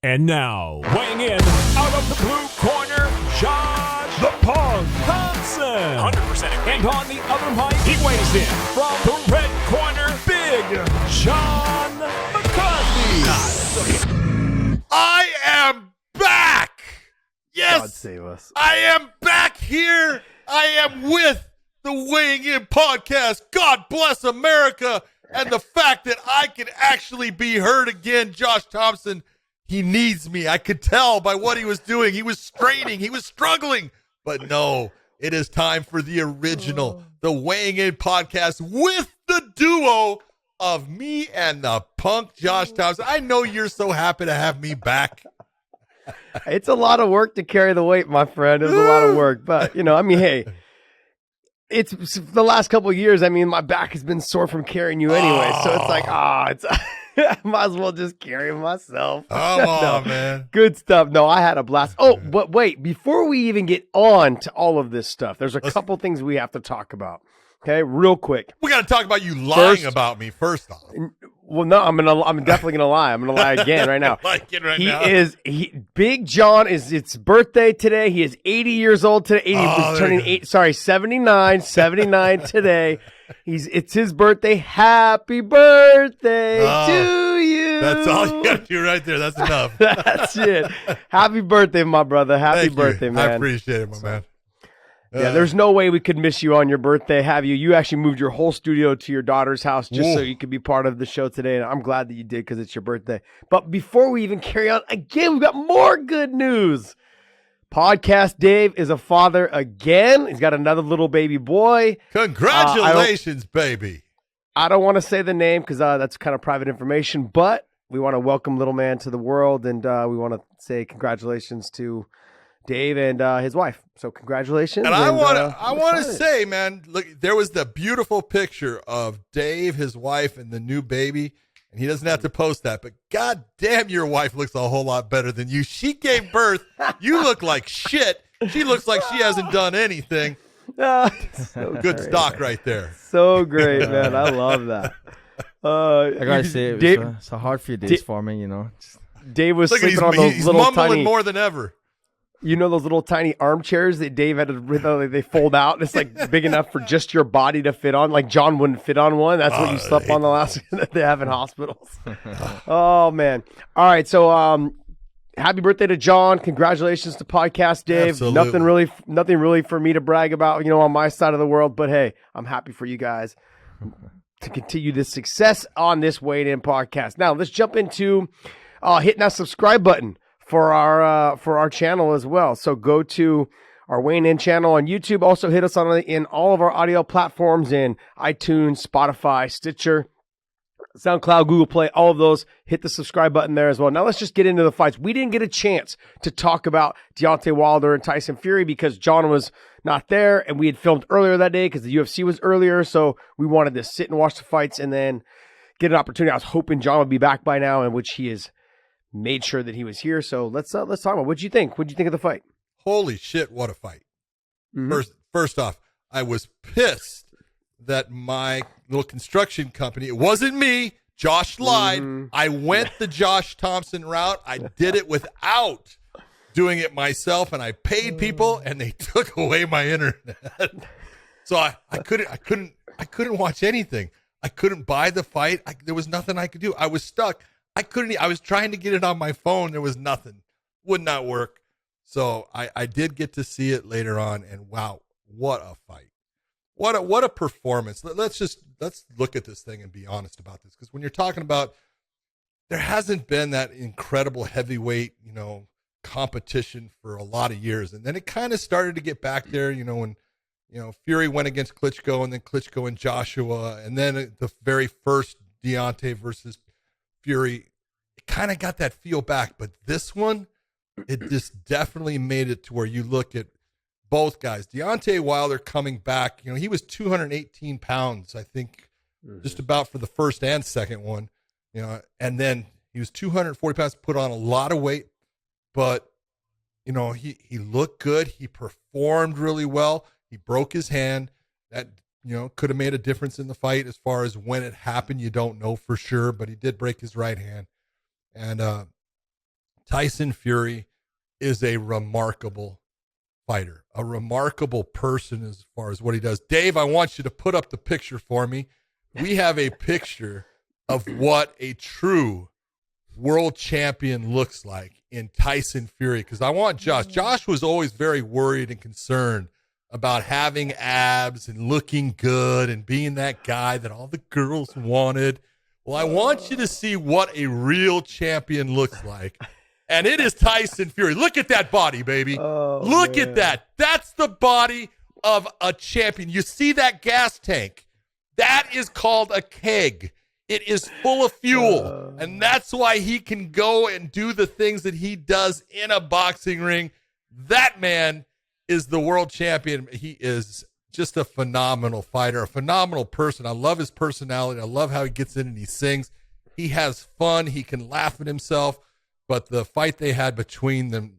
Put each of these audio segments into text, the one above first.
And now, weighing in out of the blue corner, Josh the Punk Thompson. 100%. And on the other mic, he weighs in from the red corner, Big John McCarthy. I am back. Yes. God save us. I am back here. I am with the Weighing In podcast. God bless America. And the fact that I can actually be heard again, Josh Thompson. He needs me. I could tell by what he was doing. He was straining. He was struggling. But no, it is time for the original, the Weighing In podcast with the duo of me and the punk Josh Thompson. I know you're so happy to have me back. It's a lot of work to carry the weight, my friend. It's a lot of work. But, hey, it's the last couple of years. My back has been sore from carrying you anyway. So it's like, I might as well just carry myself. Come on, man. Good stuff. No, I had a blast. Oh, but wait, before we even get on to all of this stuff, there's a couple things we have to talk about. Okay, real quick. We got to talk about you lying about me first off. Well, no, I'm definitely gonna lie. I'm gonna lie again right now. Big John it's birthday today. He is 80 years old today. He's turning 79 today. It's his birthday. Happy birthday to you. That's all you got to do right there. That's enough. That's it. Happy birthday, my brother. Happy birthday, man. I appreciate it, my man. Yeah, there's no way we could miss you on your birthday, have you? You actually moved your whole studio to your daughter's house just so you could be part of the show today, and I'm glad that you did because it's your birthday. But before we even carry on, again, we've got more good news. Podcast Dave is a father again. He's got another little baby boy. Congratulations, baby. I don't want to say the name because that's kind of private information, but we want to welcome little man to the world, and we want to say congratulations to Dave and his wife. So congratulations. And I want to say, man, look, there was the beautiful picture of Dave, his wife, and the new baby. And he doesn't have to post that, but God damn, your wife looks a whole lot better than you. She gave birth. You look like shit. She looks like she hasn't done anything. So Good great, stock right there. So great, man. I love that. I gotta say, it's a hard few days for me, Dave was Look, sleeping on those he's little mumbling tiny, more than ever. those little tiny armchairs that Dave had to, they fold out. And it's like big enough for just your body to fit on. Like John wouldn't fit on one. That's what you slept on the last that they have in hospitals. Oh man. All right. So, happy birthday to John. Congratulations to Podcast Dave. Absolutely. Nothing really for me to brag about, on my side of the world, but hey, I'm happy for you guys to continue this success on this Weighing In podcast. Now let's jump into hitting that subscribe button for our channel as well. So go to our Weighing In channel on YouTube. Also hit us in all of our audio platforms in iTunes, Spotify, Stitcher, SoundCloud, Google Play, all of those. Hit the subscribe button there as well. Now let's just get into the fights. We didn't get a chance to talk about Deontay Wilder and Tyson Fury because John was not there, and we had filmed earlier that day because the UFC was earlier. So we wanted to sit and watch the fights and then get an opportunity. I was hoping John would be back by now, in which he is. Made sure that he was here. So let's talk about what'd you think? What'd you think of the fight? Holy shit, what a fight. Mm-hmm. First off, I was pissed that my little construction company, it wasn't me, Josh lied. Mm-hmm. I went the Josh Thompson route. I did it without doing it myself, and I paid people and they took away my internet. So I couldn't watch anything. I couldn't buy the fight. There was nothing I could do. I was stuck. I was trying to get it on my phone. There was nothing. Would not work. So I did get to see it later on, and wow, what a fight. What a performance. Let's look at this thing and be honest about this. Because when you're talking about, there hasn't been that incredible heavyweight, competition for a lot of years. And then it kind of started to get back there, when, Fury went against Klitschko, and then Klitschko and Joshua, and then the very first Deontay versus Fury, it kind of got that feel back, but this one, it just definitely made it to where you look at both guys. Deontay Wilder coming back, he was 218 pounds, I think, just about for the first and second one, and then he was 240 pounds, put on a lot of weight, but, he looked good. He performed really well. He broke his hand. That could have made a difference in the fight. As far as when it happened, you don't know for sure, but he did break his right hand. And Tyson Fury is a remarkable fighter, a remarkable person as far as what he does. Dave, I want you to put up the picture for me. We have a picture of what a true world champion looks like in Tyson Fury, because I want Josh. Josh was always very worried and concerned about having abs and looking good and being that guy that all the girls wanted. Well, I want you to see what a real champion looks like. And it is Tyson Fury. Look at that body, baby. Look at that. That's the body of a champion. You see that gas tank? That is called a keg. It is full of fuel. And that's why he can go and do the things that he does in a boxing ring. That man is the world champion. He is just a phenomenal fighter, a phenomenal person. I love his personality. I love how he gets in and he sings. He has fun. He can laugh at himself. But the fight they had between them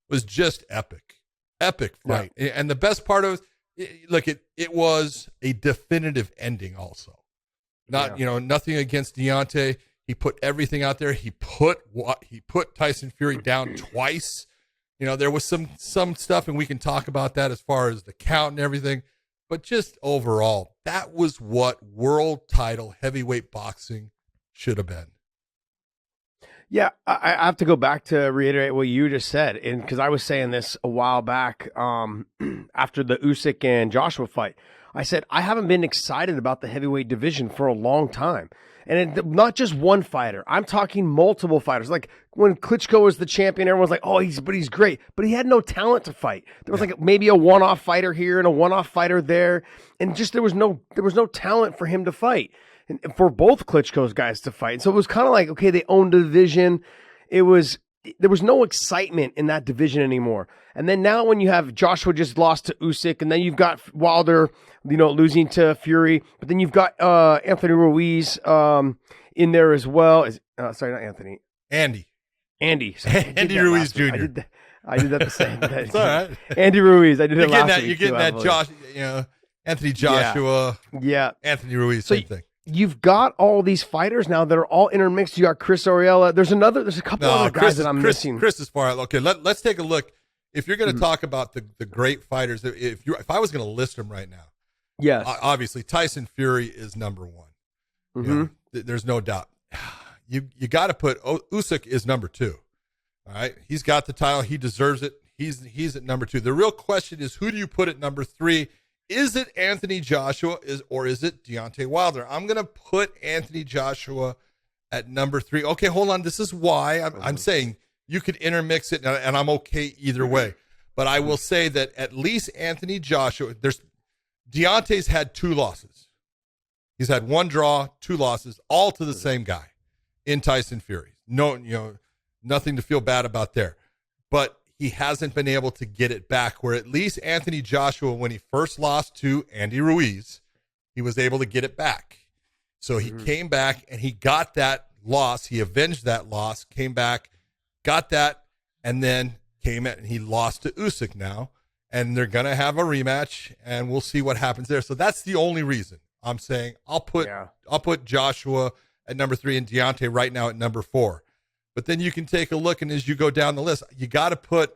was just epic. Epic fight. Yeah. And the best part of it, look, it was a definitive ending also. Nothing against Deontay. He put everything out there. He put Tyson Fury down twice. There was some stuff, and we can talk about that as far as the count and everything. But just overall, that was what world title heavyweight boxing should have been. Yeah, I have to go back to reiterate what you just said, and because I was saying this a while back after the Usyk and Joshua fight. I said, I haven't been excited about the heavyweight division for a long time. And not just one fighter. I'm talking multiple fighters. Like when Klitschko was the champion, everyone's like, oh, he's great. But he had no talent to fight. There was like maybe a one-off fighter here and a one-off fighter there. And just there was no talent for him to fight. And for both Klitschko's guys to fight. So it was kind of like, okay, they owned the division. There was no excitement in that division anymore. And then now when you have Joshua just lost to Usyk, and then you've got Wilder, losing to Fury, but then you've got Anthony Ruiz in there as well. Sorry, not Anthony. Andy. Sorry, Andy Ruiz Jr. I did that the same. It's all right. Andy Ruiz. I did it last week. You're getting that Josh, Anthony Joshua. Yeah. Anthony Ruiz, same thing. You've got all these fighters now that are all intermixed. You got Chris Oriella. There's a couple other guys that I'm missing. Chris is far out. Okay, let's take a look. If you're going to talk about the great fighters, if I was going to list them right now, yes, obviously Tyson Fury is number one. Mm-hmm. There's no doubt. You got to put Usyk is number two. All right, he's got the title. He deserves it. He's at number two. The real question is, who do you put at number three? Is it Anthony Joshua or is it Deontay Wilder? I'm going to put Anthony Joshua at number three. Okay, hold on. This is why I'm saying you could intermix it, and I'm okay either way. But I will say that at least Anthony Joshua, Deontay's had 2 losses. He's had 1 draw, 2 losses, all to the same guy in Tyson Fury. No, nothing to feel bad about there. But he hasn't been able to get it back, where at least Anthony Joshua, when he first lost to Andy Ruiz, he was able to get it back. So he came back and he got that loss. He avenged that loss, came back, got that, and then came in and he lost to Usyk now. And they're going to have a rematch, and we'll see what happens there. So that's the only reason I'm saying I'll put Joshua at number 3 and Deontay right now at number 4. But then you can take a look, and as you go down the list, you got to put,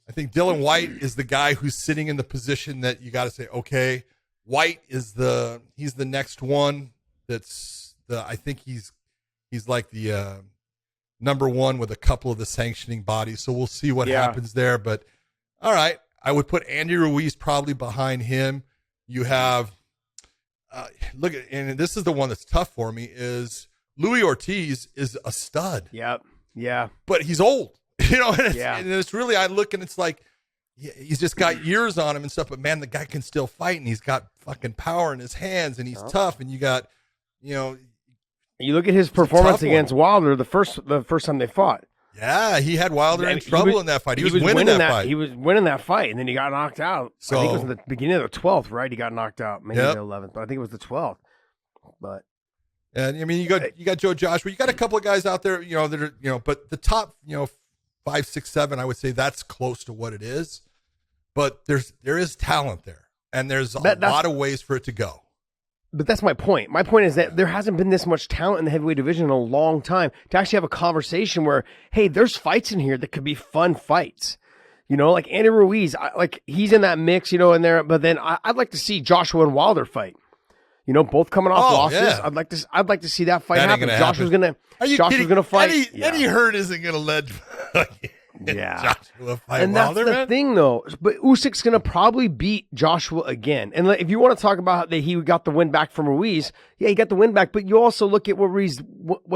I think Dylan White is the guy who's sitting in the position that you got to say, okay, White is he's the next one. I think he's like the number 1 with a couple of the sanctioning bodies. So we'll see what happens there. But all right, I would put Andy Ruiz probably behind him. You have, and this is the one that's tough for me, is Louis Ortiz is a stud. Yep. Yeah. But he's old, and it's really, I look and it's like, he's just got years on him and stuff, but man, the guy can still fight, and he's got fucking power in his hands, and he's tough, and you got, you look at his performance against Wilder the first time they fought. Yeah, he had Wilder in trouble in that fight. He was winning that fight. He was winning that fight, and then he got knocked out. So, I think it was in the beginning of the 12th, right? He got knocked out, maybe the 11th, but I think it was the 12th. But and I mean, you got Joe Joshua. You got a couple of guys out there, that are, but the top, 5, 6, 7, I would say that's close to what it is. But there is talent there, and there's a lot of ways for it to go. But that's my point. My point is that there hasn't been this much talent in the heavyweight division in a long time to actually have a conversation where, hey, there's fights in here that could be fun fights. You know, like Andy Ruiz, he's in that mix, you know, in there. But then I'd like to see Joshua and Wilder fight. You know, both coming off losses. Yeah. I'd like to see that fight happen. Joshua's gonna fight. Eddie Hearn isn't gonna let Joshua fight and Wilder. That's the thing, though. But Usyk's gonna probably beat Joshua again. And if you want to talk about that, he got the win back from Ruiz. Yeah, he got the win back. But you also look at what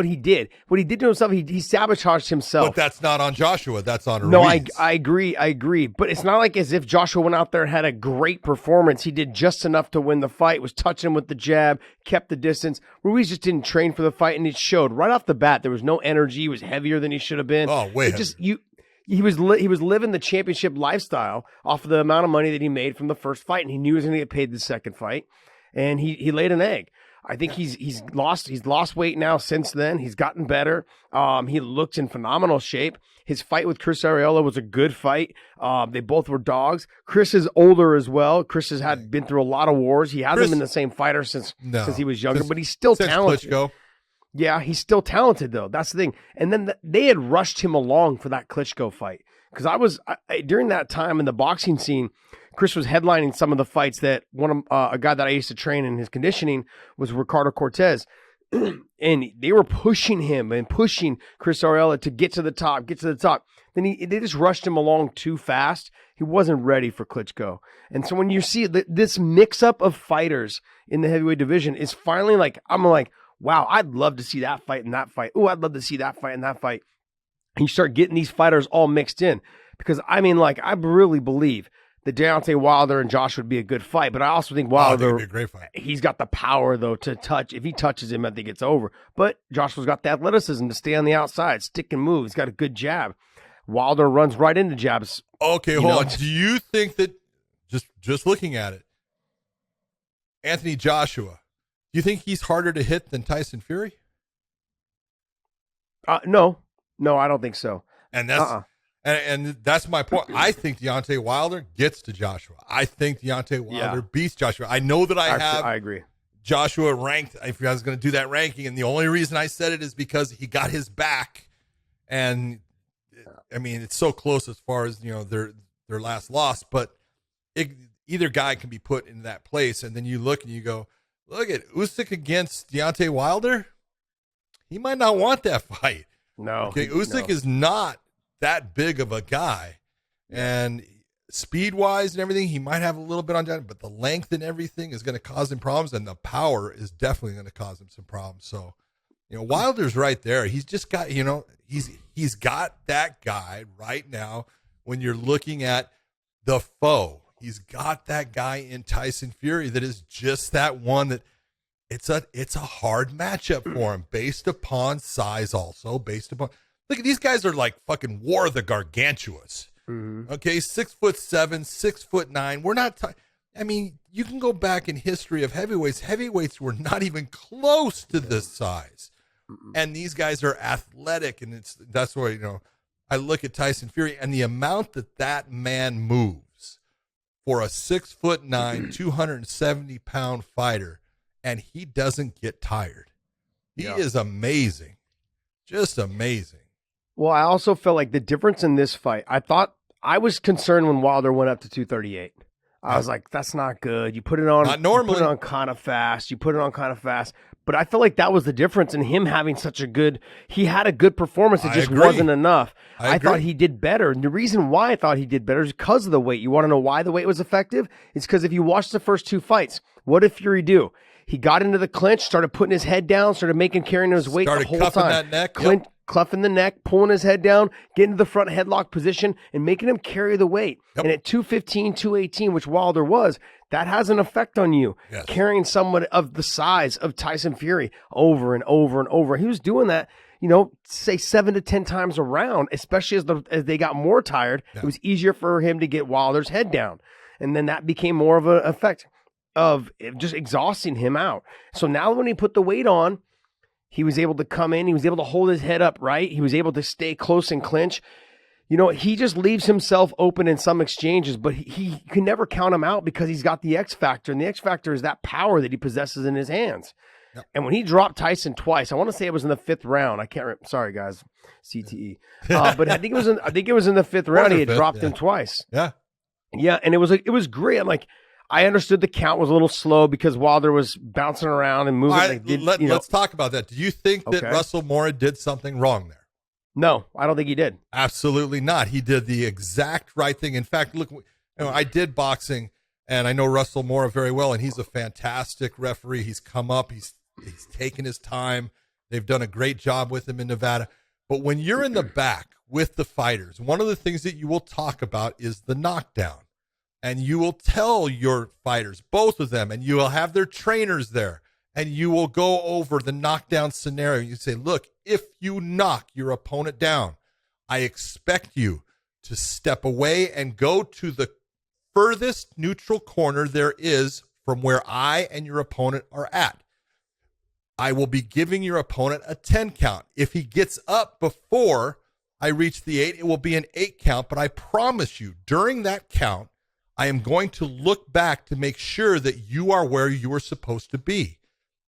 he did. What he did to himself, he sabotaged himself. But that's not on Joshua. That's on Ruiz. No, I agree. But it's not like as if Joshua went out there and had a great performance. He did just enough to win the fight. Was touching him with the jab, kept the distance. Ruiz just didn't train for the fight, and it showed right off the bat. There was no energy. He was heavier than he should have been. Oh, wait. He was living the championship lifestyle off of the amount of money that he made from the first fight, and he knew he was going to get paid the second fight, and he laid an egg. I think he's lost weight now since then. He's gotten better. He looked in phenomenal shape. His fight with Chris Arreola was a good fight. They both were dogs. Chris is older as well. Chris has been through a lot of wars. He hasn't been the same fighter since he was younger, but he's still talented. Klitschko. Yeah, he's still talented, though. That's the thing. And then they had rushed him along for that Klitschko fight. Because during that time in the boxing scene, Chris was headlining some of the fights that a guy that I used to train in his conditioning was Ricardo Cortez. And they were pushing him and pushing Chris Arreola to get to the top. Then they just rushed him along too fast. He wasn't ready for Klitschko. And so when you see this mix-up of fighters in the heavyweight division is finally I'm like, wow, I'd love to see that fight and that fight. Oh, I'd love to see that fight and that fight. And you start getting these fighters all mixed in. Because, I really believe that Deontay Wilder and Josh would be a good fight. But I also think Wilder, would be a great fight. He's got the power, though, to touch. If he touches him, I think it's over. But Joshua's got the athleticism to stay on the outside, stick and move. He's got a good jab. Wilder runs right into jabs. Okay, hold on. Do you think that, just looking at it, Anthony Joshua, do you think he's harder to hit than Tyson Fury? No, I don't think so. And that's and that's my point. I think Deontay Wilder gets to Joshua. I think Deontay Wilder beats Joshua. I know that I agree. Joshua ranked. If I was going to do that ranking, and the only reason I said it is because he got his back, and it's so close as far as their last loss. But either guy can be put in that place, and then you look and you go, look at Usyk against Deontay Wilder. He might not want that fight. No. Okay, Usyk is not that big of a guy. And speed-wise and everything, he might have a little bit on that, but the length and everything is going to cause him problems, and the power is definitely going to cause him some problems. So, Wilder's right there. He's just got, he's got that guy right now when you're looking at the foe. He's got that guy in Tyson Fury that is just that one that it's a hard matchup for him based upon size, also based upon look at these guys are like fucking War of the Gargantuas. Mm-hmm. Okay, 6'7", 6'9". We're not. You can go back in history of heavyweights. Heavyweights were not even close to this size, and these guys are athletic, and that's why I look at Tyson Fury and the amount that man moves. For a 6'9", 270-pound fighter, and he doesn't get tired. He is amazing. Just amazing. Well, I also felt like the difference in this fight, I was concerned when Wilder went up to 238. I was like, that's not good. You put it on. Not normally. You put it on kind of fast. But I felt like that was the difference in him having he had a good performance. It just wasn't enough. I thought he did better. And the reason why I thought he did better is because of the weight. You want to know why the weight was effective? It's because if you watch the first two fights, what did Fury do? He got into the clinch, started putting his head down, started carrying his weight the whole time. That neck. Cluffing the neck, pulling his head down, getting to the front headlock position, and making him carry the weight. Yep. And at 215, 218, which Wilder was, that has an effect on you. Yes. Carrying someone of the size of Tyson Fury over and over and over. He was doing that, say 7 to 10 times a round, especially as they got more tired. Yeah. It was easier for him to get Wilder's head down. And then that became more of an effect of just exhausting him out. So now when he put the weight on, he was able to come in. He was able to hold his head up right. He was able to stay close and clinch. he just leaves himself open in some exchanges, but he can never count him out because he's got the X factor, and the X factor is that power that he possesses in his hands. Yep. And when he dropped Tyson twice, I want to say it was in the 5th round. I can't remember. Sorry, guys, CTE. But I think it was in the 5th round. He had dropped him twice. Yeah, yeah, and it was great. I'm like, I understood the count was a little slow because Wilder was bouncing around and moving. Right, let's talk about that. Do you think that Russell Mora did something wrong there? No, I don't think he did. Absolutely not. He did the exact right thing. In fact, look, I did boxing, and I know Russell Mora very well, and he's a fantastic referee. He's come up. He's taken his time. They've done a great job with him in Nevada. But when you're in the back with the fighters, one of the things that you will talk about is the knockdown. And you will tell your fighters, both of them, and you will have their trainers there, and you will go over the knockdown scenario. You say, look, if you knock your opponent down, I expect you to step away and go to the furthest neutral corner there is from where I and your opponent are at. I will be giving your opponent a 10 count. If he gets up before I reach the 8, it will be an 8 count, but I promise you, during that count, I am going to look back to make sure that you are where you are supposed to be.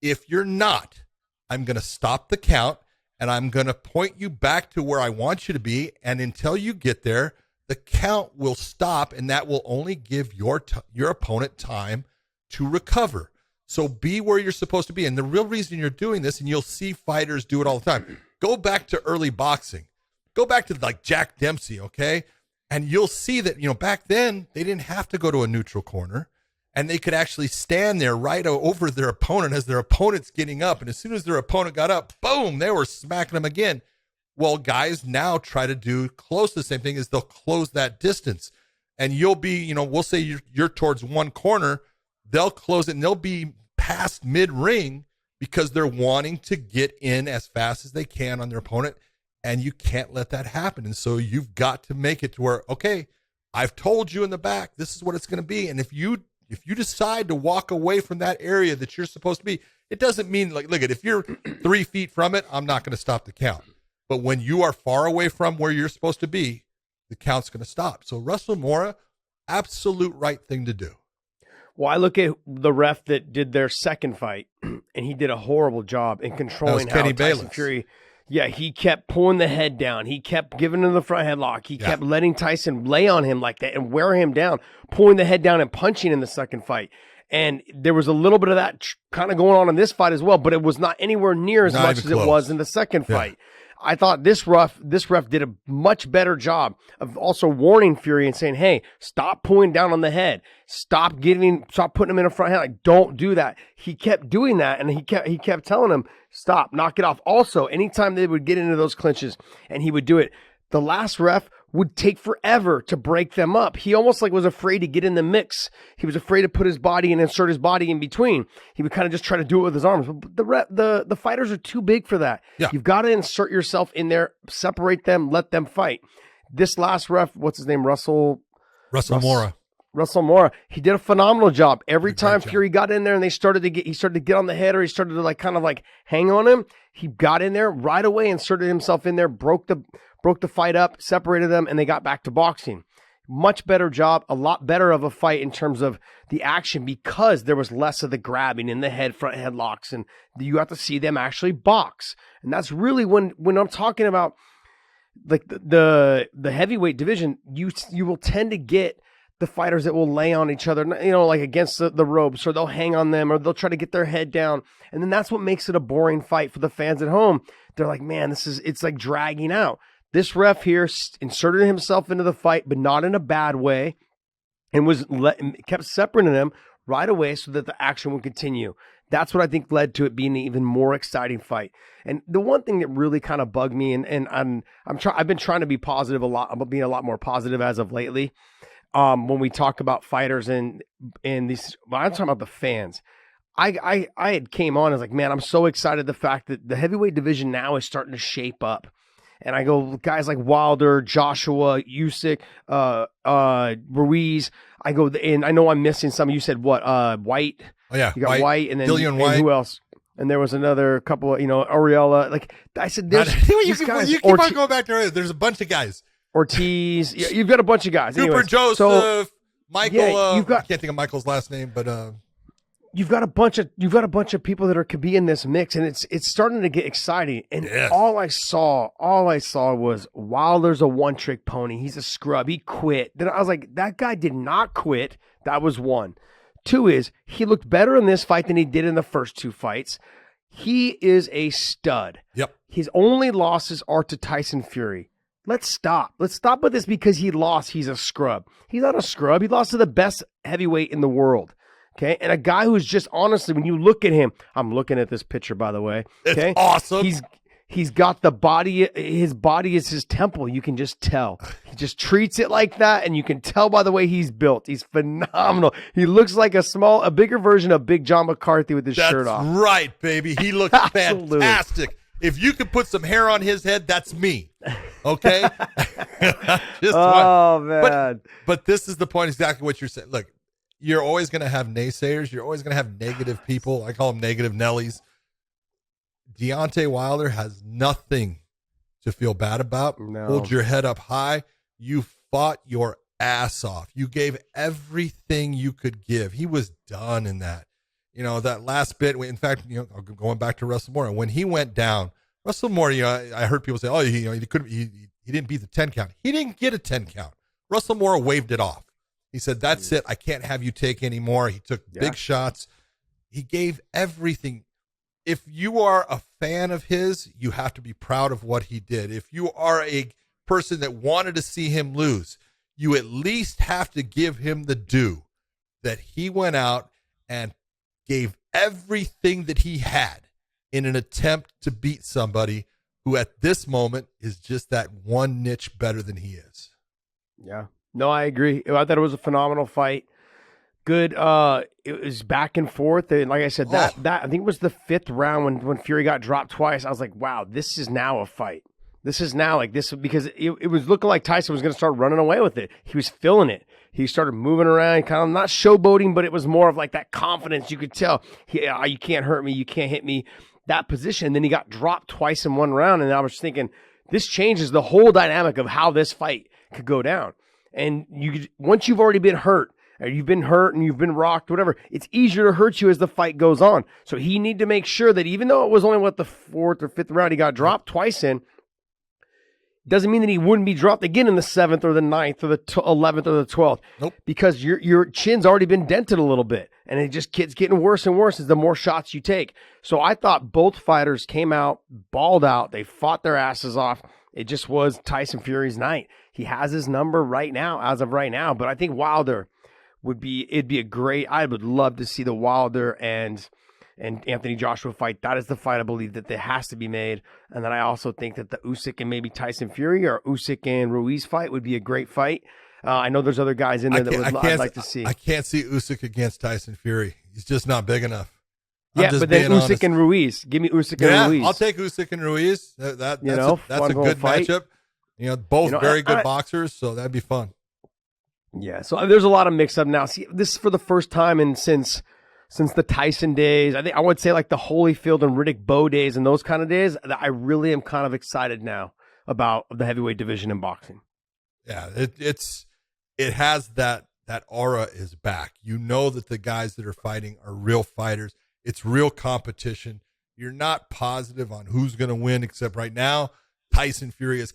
If you're not, I'm going to stop the count and I'm going to point you back to where I want you to be. And until you get there, the count will stop, and that will only give your opponent time to recover. So be where you're supposed to be. And the real reason you're doing this, and you'll see fighters do it all the time, go back to early boxing. Go back to like Jack Dempsey, okay? And you'll see that, back then they didn't have to go to a neutral corner, and they could actually stand there right over their opponent as their opponent's getting up. And as soon as their opponent got up, boom, they were smacking them again. Well, guys now try to do close to the same thing, is they'll close that distance. And you'll be, we'll say you're towards one corner, they'll close it and they'll be past mid-ring because they're wanting to get in as fast as they can on their opponent. And you can't let that happen. And so you've got to make it to where, okay, I've told you in the back, this is what it's going to be. And if you decide to walk away from that area that you're supposed to be, it doesn't mean look at, if you're 3 feet from it, I'm not going to stop the count. But when you are far away from where you're supposed to be, the count's going to stop. So Russell Mora, absolute right thing to do. Well, I look at the ref that did their second fight, and he did a horrible job in controlling how Tyson Fury. Yeah, he kept pulling the head down. He kept giving him the front headlock. He kept letting Tyson lay on him like that and wear him down, pulling the head down and punching in the second fight. And there was a little bit of that kind of going on in this fight as well, but it was not anywhere near as much as it was in the second fight. I thought this ref did a much better job of also warning Fury and saying, hey, stop pulling down on the head. Stop putting him in a front head. Like, don't do that. He kept doing that, and he kept telling him, stop, knock it off. Also, anytime they would get into those clinches and he would do it, the last ref would take forever to break them up. He almost was afraid to get in the mix. He was afraid to put his body and insert his body in between. He would kind of just try to do it with his arms. But the fighters are too big for that. Yeah. You've got to insert yourself in there, separate them, let them fight. This last ref, what's his name? Russell Mora. Russell Mora. He did a phenomenal job. Every time Fury got in there and he started to get on the head, or he started to kind of hang on him, he got in there right away, inserted himself in there, broke the fight up, separated them, and they got back to boxing. Much better job, a lot better of a fight in terms of the action, because there was less of the grabbing in the head, front headlocks, and you got to see them actually box. And that's really when I'm talking about the heavyweight division, you will tend to get the fighters that will lay on each other, against the ropes, or they'll hang on them, or they'll try to get their head down. And then that's what makes it a boring fight for the fans at home. They're like, man, it's like dragging out. This ref here inserted himself into the fight, but not in a bad way, and kept separating them right away so that the action would continue. That's what I think led to it being an even more exciting fight. And the one thing that really kind of bugged me, and I've been trying to be positive a lot. I'm being a lot more positive as of lately. When we talk about fighters and these, I'm talking about the fans. I had came on as man, I'm so excited the fact that the heavyweight division now is starting to shape up. And I go, guys like Wilder, Joshua, Usyk, Ruiz. I go, and I know I'm missing some. You said what? White. Oh yeah, you got White, and then Dillian White. And who else? And there was another couple of, Ariella. I said, there's you keep on going back to there's a bunch of guys. Ortiz. You've got a bunch of guys. Cooper Anyways, Joseph, so, Michael. I can't think of Michael's last name, but you've got a bunch of people that could be in this mix, and it's starting to get exciting. And all I saw was Wilder's a one-trick pony. He's a scrub. He quit. Then I was like, that guy did not quit. That was one. Two is he looked better in this fight than he did in the first two fights. He is a stud. Yep. His only losses are to Tyson Fury. Let's stop. Let's stop with this because he lost. He's a scrub. He's not a scrub. He lost to the best heavyweight in the world. Okay. And a guy who's just honestly, when you look at him, I'm looking at this picture, by the way. Okay. It's awesome. He's got the body. His body is his temple. You can just tell. He just treats it like that. And you can tell by the way he's built. He's phenomenal. He looks like a bigger version of Big John McCarthy with his shirt off. That's right, baby. He looks fantastic. If you could put some hair on his head, that's me. Okay? Man. But this is the point, exactly what you're saying. Look, you're always going to have naysayers. You're always going to have negative people. I call them negative Nellies. Deontay Wilder has nothing to feel bad about. No. Hold your head up high. You fought your ass off. You gave everything you could give. He was done in that. That last bit, in fact, going back to Russell Moore, when he went down, Russell Moore, I heard people say, oh, he didn't beat the 10 count. He didn't get a 10 count. Russell Moore waved it off. He said, that's it. I can't have you take any more. He took big shots. He gave everything. If you are a fan of his, you have to be proud of what he did. If you are a person that wanted to see him lose, you at least have to give him the due that he went out and gave everything that he had in an attempt to beat somebody who at this moment is just that one niche better than he is. Yeah. No, I agree. I thought it was a phenomenal fight. Good. It was back and forth. And like I said, that I think it was the fifth round when Fury got dropped twice. I was like, wow, this is now a fight. This is now like this, because it was looking like Tyson was going to start running away with it. He was feeling it. He started moving around, kind of not showboating, but it was more of like that confidence. You could tell, you can't hurt me, you can't hit me, that position. And then he got dropped twice in one round. And I was thinking, this changes the whole dynamic of how this fight could go down. And once you've already been hurt, or you've been hurt and you've been rocked, whatever, it's easier to hurt you as the fight goes on. So he need to make sure that even though it was only the fourth or fifth round he got dropped twice in, doesn't mean that he wouldn't be dropped again in the 7th or the 9th or the 11th or the 12th. Nope. Because your chin's already been dented a little bit, and it just gets getting worse and worse as the more shots you take. So I thought both fighters came out, balled out. They fought their asses off. It just was Tyson Fury's night. He has his number right now, as of right now. But I think Wilder it'd be a great, I would love to see the Wilder and Anthony Joshua fight. That is the fight I believe that has to be made. And then I also think that the Usyk and maybe Tyson Fury or Usyk and Ruiz fight would be a great fight. I know there's other guys in there I'd like to see. I can't see Usyk against Tyson Fury. He's just not big enough. But then Usyk and Ruiz. Give me Usyk and Ruiz. I'll take Usyk and Ruiz. That's a good fight. matchup. Both very good boxers, so that'd be fun. Yeah, so there's a lot of mix-up now. See, this is for the first time since the Tyson days. I would say like the Holyfield and Riddick Bowe days and those kind of days. I really am kind of excited now about the heavyweight division in boxing. Yeah, it has that aura is back. You know that the guys that are fighting are real fighters. It's real competition. You're not positive on who's going to win, except right now, Tyson Fury is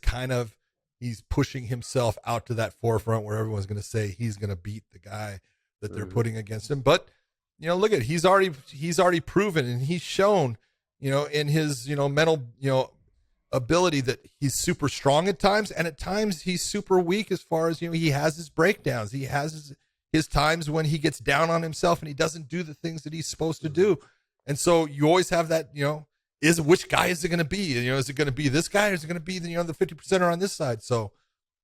he's pushing himself out to that forefront where everyone's going to say he's going to beat the guy that they're putting against him. But, look at it. He's already proven, and he's shown, in his, mental, ability that he's super strong at times. And at times he's super weak as far as, he has his breakdowns. He has his times when he gets down on himself and he doesn't do the things that he's supposed to do. And so you always have that, which guy is it going to be? Is it going to be this guy, or is it going to be the 50%er on this side? So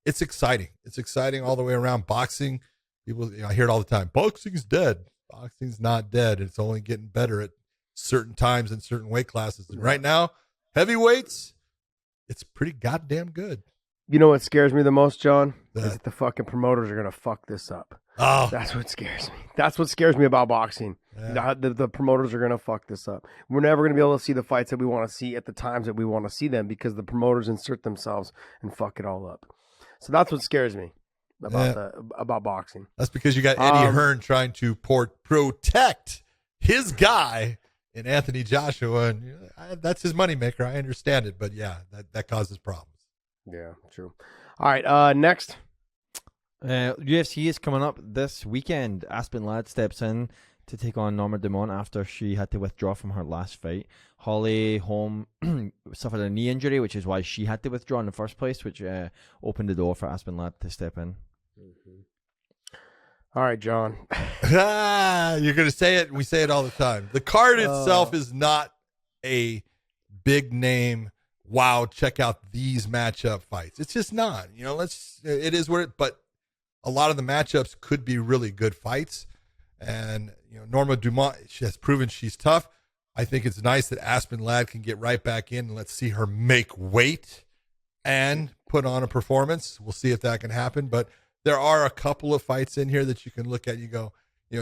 it's exciting. It's exciting all the way around. Boxing, people, I hear it all the time. Boxing's dead. Boxing's not dead. It's only getting better at certain times and certain weight classes. And right now, heavyweights, it's pretty goddamn good. You know what scares me the most, John? Is that the fucking promoters are going to fuck this up. Oh, that's what scares me. That's what scares me about boxing. Yeah. The promoters are going to fuck this up. We're never going to be able to see the fights that we want to see at the times that we want to see them because the promoters insert themselves and fuck it all up. So that's what scares me about boxing. That's because you got Eddie Hearn trying to protect his guy in Anthony Joshua, and that's his moneymaker. I understand it, but yeah, that causes problems. Yeah, true. All right, next. UFC is coming up this weekend. Aspen Ladd steps in to take on Norma Dumont after she had to withdraw from her last fight. Holly Holm suffered a knee injury, which is why she had to withdraw in the first place, which opened the door for Aspen Ladd to step in. Mm-hmm. All right, John. You're going to say it. We say it all the time. The card itself is not a big name. Wow, check out these matchup fights. It's just not. It is what it. But a lot of the matchups could be really good fights. And Norma Dumont, she has proven she's tough. I think it's nice that Aspen Ladd can get right back in and let's see her make weight and put on a performance. We'll see if that can happen. But there are a couple of fights in here that you can look at. You go,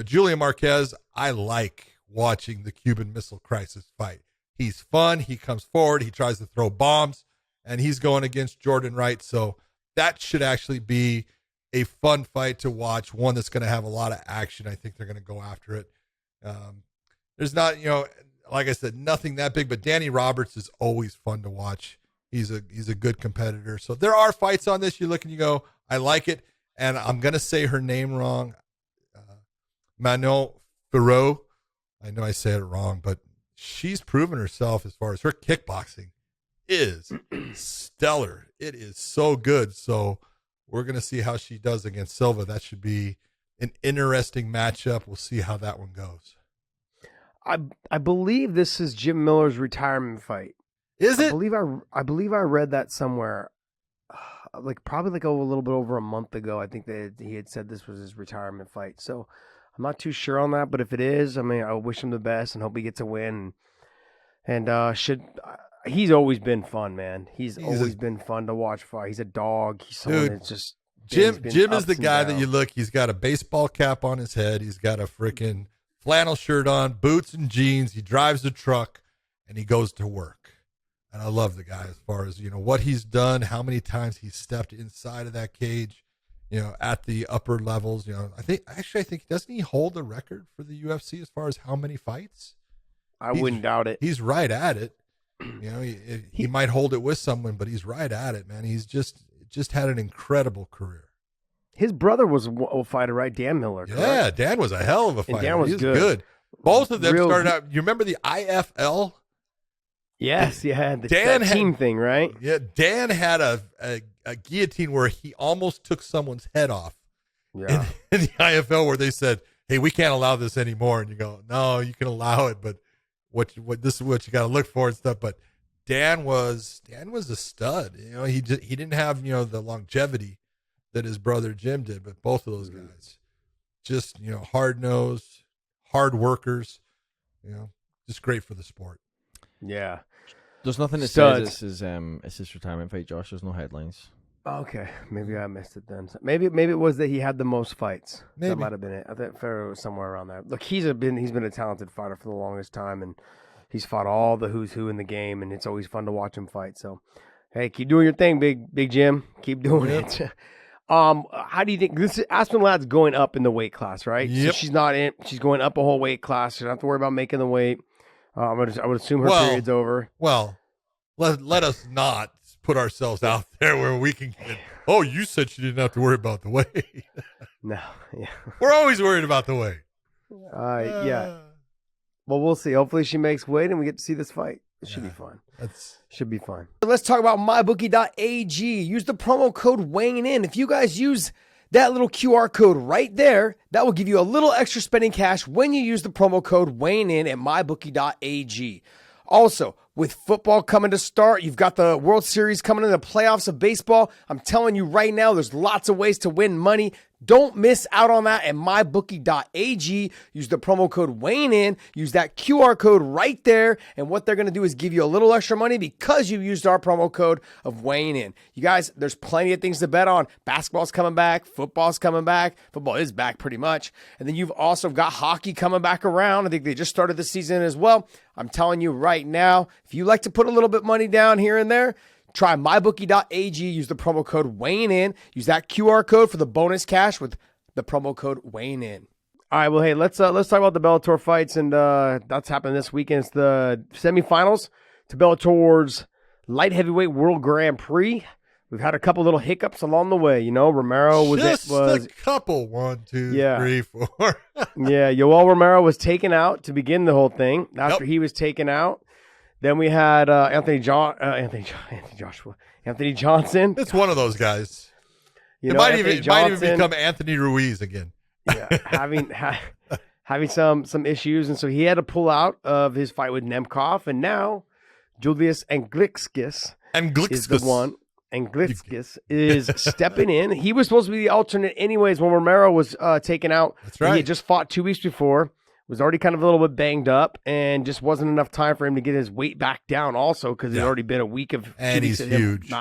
Julian Marquez, I like watching the Cuban Missile Crisis fight. He's fun. He comes forward. He tries to throw bombs, and he's going against Jordan Wright. So that should actually be a fun fight to watch, one that's going to have a lot of action. I think they're going to go after it. There's not, like I said, nothing that big, but Danny Roberts is always fun to watch. He's a good competitor. So there are fights on this. You look and you go, I like it. And I'm going to say her name wrong. Manon Fiorot. I know I say it wrong, but she's proven herself as far as her kickboxing is stellar. It is so good. So we're going to see how she does against Silva. That should be an interesting matchup. We'll see how that one goes. I believe this is Jim Miller's retirement fight. Is it? I believe I read that somewhere. Probably a little bit over a month ago. I think that he had said this was his retirement fight. So I'm not too sure on that, but if it is, I wish him the best and hope he gets a win. And he's always been fun, man. He's always been fun to watch fight. He's a dog. He's someone that's just Jim is the guy that you look. He's got a baseball cap on his head. He's got a freaking flannel shirt on, boots and jeans. He drives a truck, and he goes to work. And I love the guy as far as, what he's done, how many times he's stepped inside of that cage, at the upper levels. I think doesn't he hold the record for the UFC as far as how many fights? I wouldn't doubt it. He's right at it. He might hold it with someone, but he's right at it, man. He's just had an incredible career. His brother was a fighter, right? Dan Miller. Correct? Yeah, Dan was a hell of a fighter. Dan was good. Both of them started out. You remember the IFL? Yes, yeah, that team thing, right? Yeah, Dan had a guillotine where he almost took someone's head off. Yeah. In the IFL, where they said, "Hey, we can't allow this anymore," and you go, "No, you can allow it, but this is what you got to look for and stuff." But Dan was a stud. He didn't have the longevity that his brother Jim did, but both of those guys, just hard nosed, hard workers. Just great for the sport. Yeah. There's nothing that says it's his retirement fight, Josh. There's no headlines. Okay, maybe I missed it then. Maybe it was that he had the most fights. Maybe. That might have been it. I think Farrell was somewhere around there. Look, he's been a talented fighter for the longest time, and he's fought all the who's who in the game, and it's always fun to watch him fight. So, hey, keep doing your thing, big Jim. Keep doing it. How do you think this? Aspen Ladd's going up in the weight class, right? Yep. So she's not in. She's going up a whole weight class. She doesn't have to worry about making the weight. I would assume her period's over. Well, let us not put ourselves out there where we can get, oh, you said she didn't have to worry about the weight. No, yeah. We're always worried about the weight. Yeah. Well, we'll see. Hopefully she makes weight and we get to see this fight. It should be fun. Should be fun. Let's talk about mybookie.ag. Use the promo code weighing in. If you guys use that little QR code right there, that will give you a little extra spending cash when you use the promo code weighing in at mybookie.ag. Also, with football coming to start, you've got the World Series coming in, the playoffs of baseball. I'm telling you right now, there's lots of ways to win money. Don't miss out on that at mybookie.ag. Use the promo code weighing in. Use that QR code right there. And what they're going to do is give you a little extra money because you used our promo code of weighing in. You guys, there's plenty of things to bet on. Basketball's coming back. Football's coming back. Football is back pretty much. And then you've also got hockey coming back around. I think they just started the season as well. I'm telling you right now, if you like to put a little bit money down here and there, Try mybookie.ag. Use the promo code weighing in. Use that QR code for the bonus cash with the promo code weighing in. All right, well, hey, let's talk about the Bellator fights, and that's happening this weekend. It's the semifinals to Bellator's light heavyweight World Grand Prix. We've had a couple little hiccups along the way. You know, Romero was a couple. 1, 2, 3, 4. Yeah, Yoel Romero was taken out to begin the whole thing. After he was taken out, then we had Anthony Johnson. It's one of those guys. You it know, might even become Anthony Ruiz again. Yeah, having some issues, and so he had to pull out of his fight with Nemkov, and now Julius Anglickas is the one. Anglickas is stepping in. He was supposed to be the alternate anyways when Romero was taken out. That's right. He had just fought 2 weeks before, was already kind of a little bit banged up, and just wasn't enough time for him to get his weight back down also because it had already been a week of and 2 weeks he's of him huge.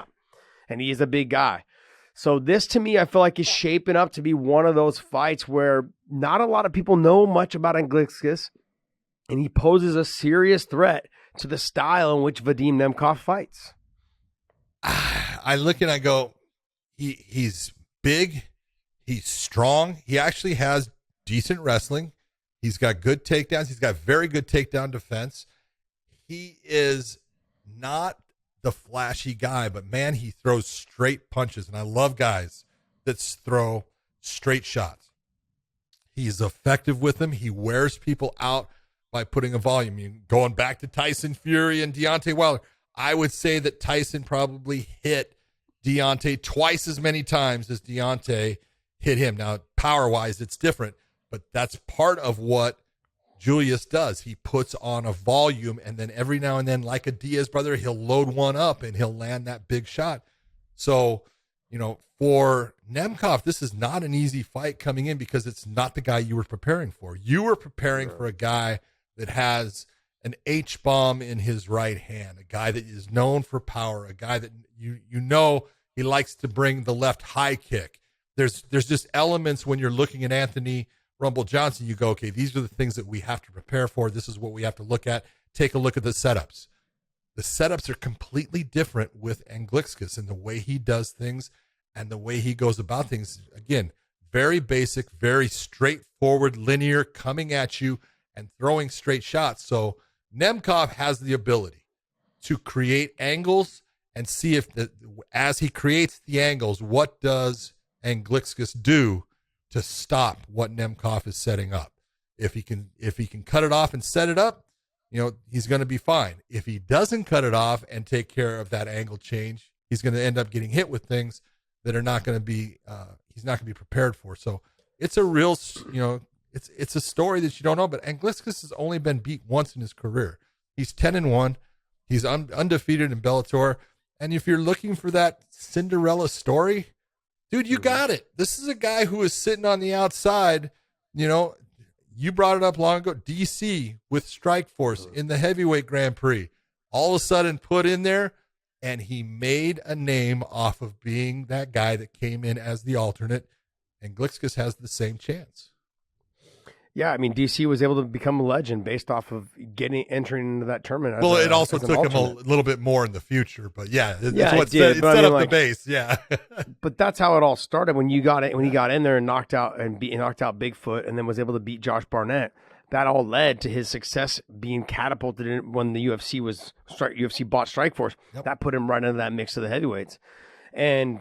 And he is a big guy. So this, to me, I feel like is shaping up to be one of those fights where not a lot of people know much about Anglickas, and he poses a serious threat to the style in which Vadim Nemkov fights. I look and I go, he's big, he's strong. He actually has decent wrestling. He's got good takedowns. He's got very good takedown defense. He is not the flashy guy, but man, he throws straight punches, and I love guys that throw straight shots. He's effective with them. He wears people out by putting a volume. Going back to Tyson Fury and Deontay Wilder, I would say that Tyson probably hit Deontay twice as many times as Deontay hit him. Now, power-wise, it's different, but that's part of what Julius does. He puts on a volume, and then every now and then, like a Diaz brother, he'll load one up and he'll land that big shot. So, you know, for Nemkov, this is not an easy fight coming in because it's not the guy you were preparing for. You were preparing for a guy that has an H-bomb in his right hand, a guy that is known for power, a guy that you know he likes to bring the left high kick. There's just elements when you're looking at Anthony Rumble Johnson, you go, okay, these are the things that we have to prepare for. This is what we have to look at. Take a look at the setups. The setups are completely different with Anglickas and the way he does things and the way he goes about things. Again, very basic, very straightforward, linear, coming at you and throwing straight shots. So Nemkov has the ability to create angles and see if, as he creates the angles, what does Anglickas do to stop what Nemkov is setting up? If he can cut it off and set it up, you know, he's going to be fine. If he doesn't cut it off and take care of that angle change, he's going to end up getting hit with things that are not going to be, he's not going to be prepared for. So it's a real, you know, it's a story that you don't know, but Anglickas has only been beat once in his career. He's 10-1. He's undefeated in Bellator. And if you're looking for that Cinderella story, dude, you got it. This is a guy who is sitting on the outside. You know, you brought it up long ago. DC with Strikeforce in the heavyweight Grand Prix, all of a sudden put in there, and he made a name off of being that guy that came in as the alternate. And Anglickas has the same chance. Yeah, I mean, DC was able to become a legend based off of entering into that tournament. Well, it also took him a little bit more in the future, but yeah, it's what set up the base. Yeah, but that's how it all started when he got in there and knocked out Bigfoot, and then was able to beat Josh Barnett. That all led to his success being catapulted in when the UFC bought Strikeforce. Yep. That put him right into that mix of the heavyweights, and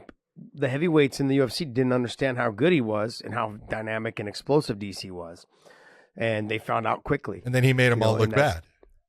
the heavyweights in the UFC didn't understand how good he was and how dynamic and explosive DC was. And they found out quickly. And then he made them all look bad.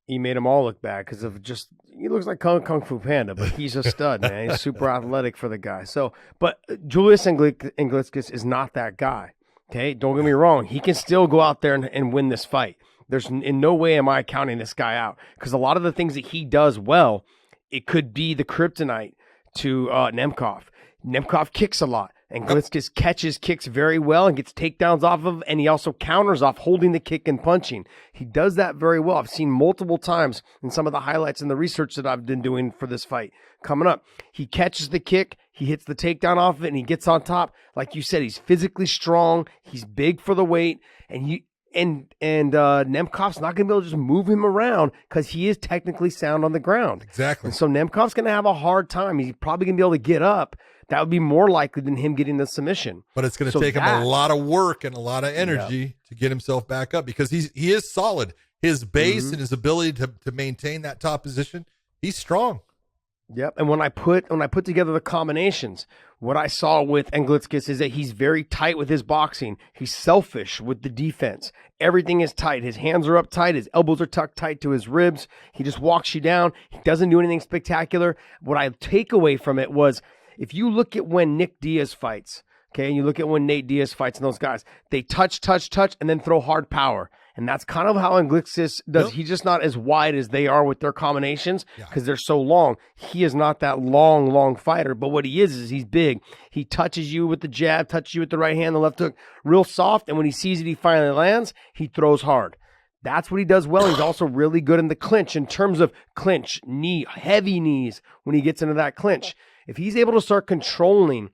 He made them all look bad because of just, he looks like Kung Fu Panda, but he's a stud, man. He's super athletic for the guy. So, but Julius Anglickas is not that guy. Okay, don't get me wrong. He can still go out there and win this fight. There's in no way am I counting this guy out because a lot of the things that he does well, it could be the kryptonite to Nemkov. Nemkov kicks a lot. Anglickas catches kicks very well and gets takedowns off of, and he also counters off holding the kick and punching. He does that very well. I've seen multiple times in some of the highlights and the research that I've been doing for this fight coming up. He catches the kick, he hits the takedown off of it, and he gets on top. Like you said, he's physically strong. He's big for the weight, and Nemkov's not going to be able to just move him around because he is technically sound on the ground. Exactly. And so Nemkov's going to have a hard time. He's probably going to be able to get up. That would be more likely than him getting the submission. But it's going to take him a lot of work and a lot of energy to get himself back up because he is solid. His base and his ability to maintain that top position, he's strong. Yep. And when I put together the combinations, what I saw with Anglickas is that he's very tight with his boxing. He's selfish with the defense. Everything is tight. His hands are up tight. His elbows are tucked tight to his ribs. He just walks you down. He doesn't do anything spectacular. What I take away from it was, if you look at when Nick Diaz fights, okay, and you look at when Nate Diaz fights and those guys, they touch, and then throw hard power. And that's kind of how Anglickas does. Yep. He's just not as wide as they are with their combinations because they're so long. He is not that long fighter. But what he is he's big. He touches you with the jab, touches you with the right hand, the left hook, real soft. And when he sees it, he finally lands. He throws hard. That's what he does well. He's also really good in the clinch in terms of clinch, knee, heavy knees when he gets into that clinch. If he's able to start controlling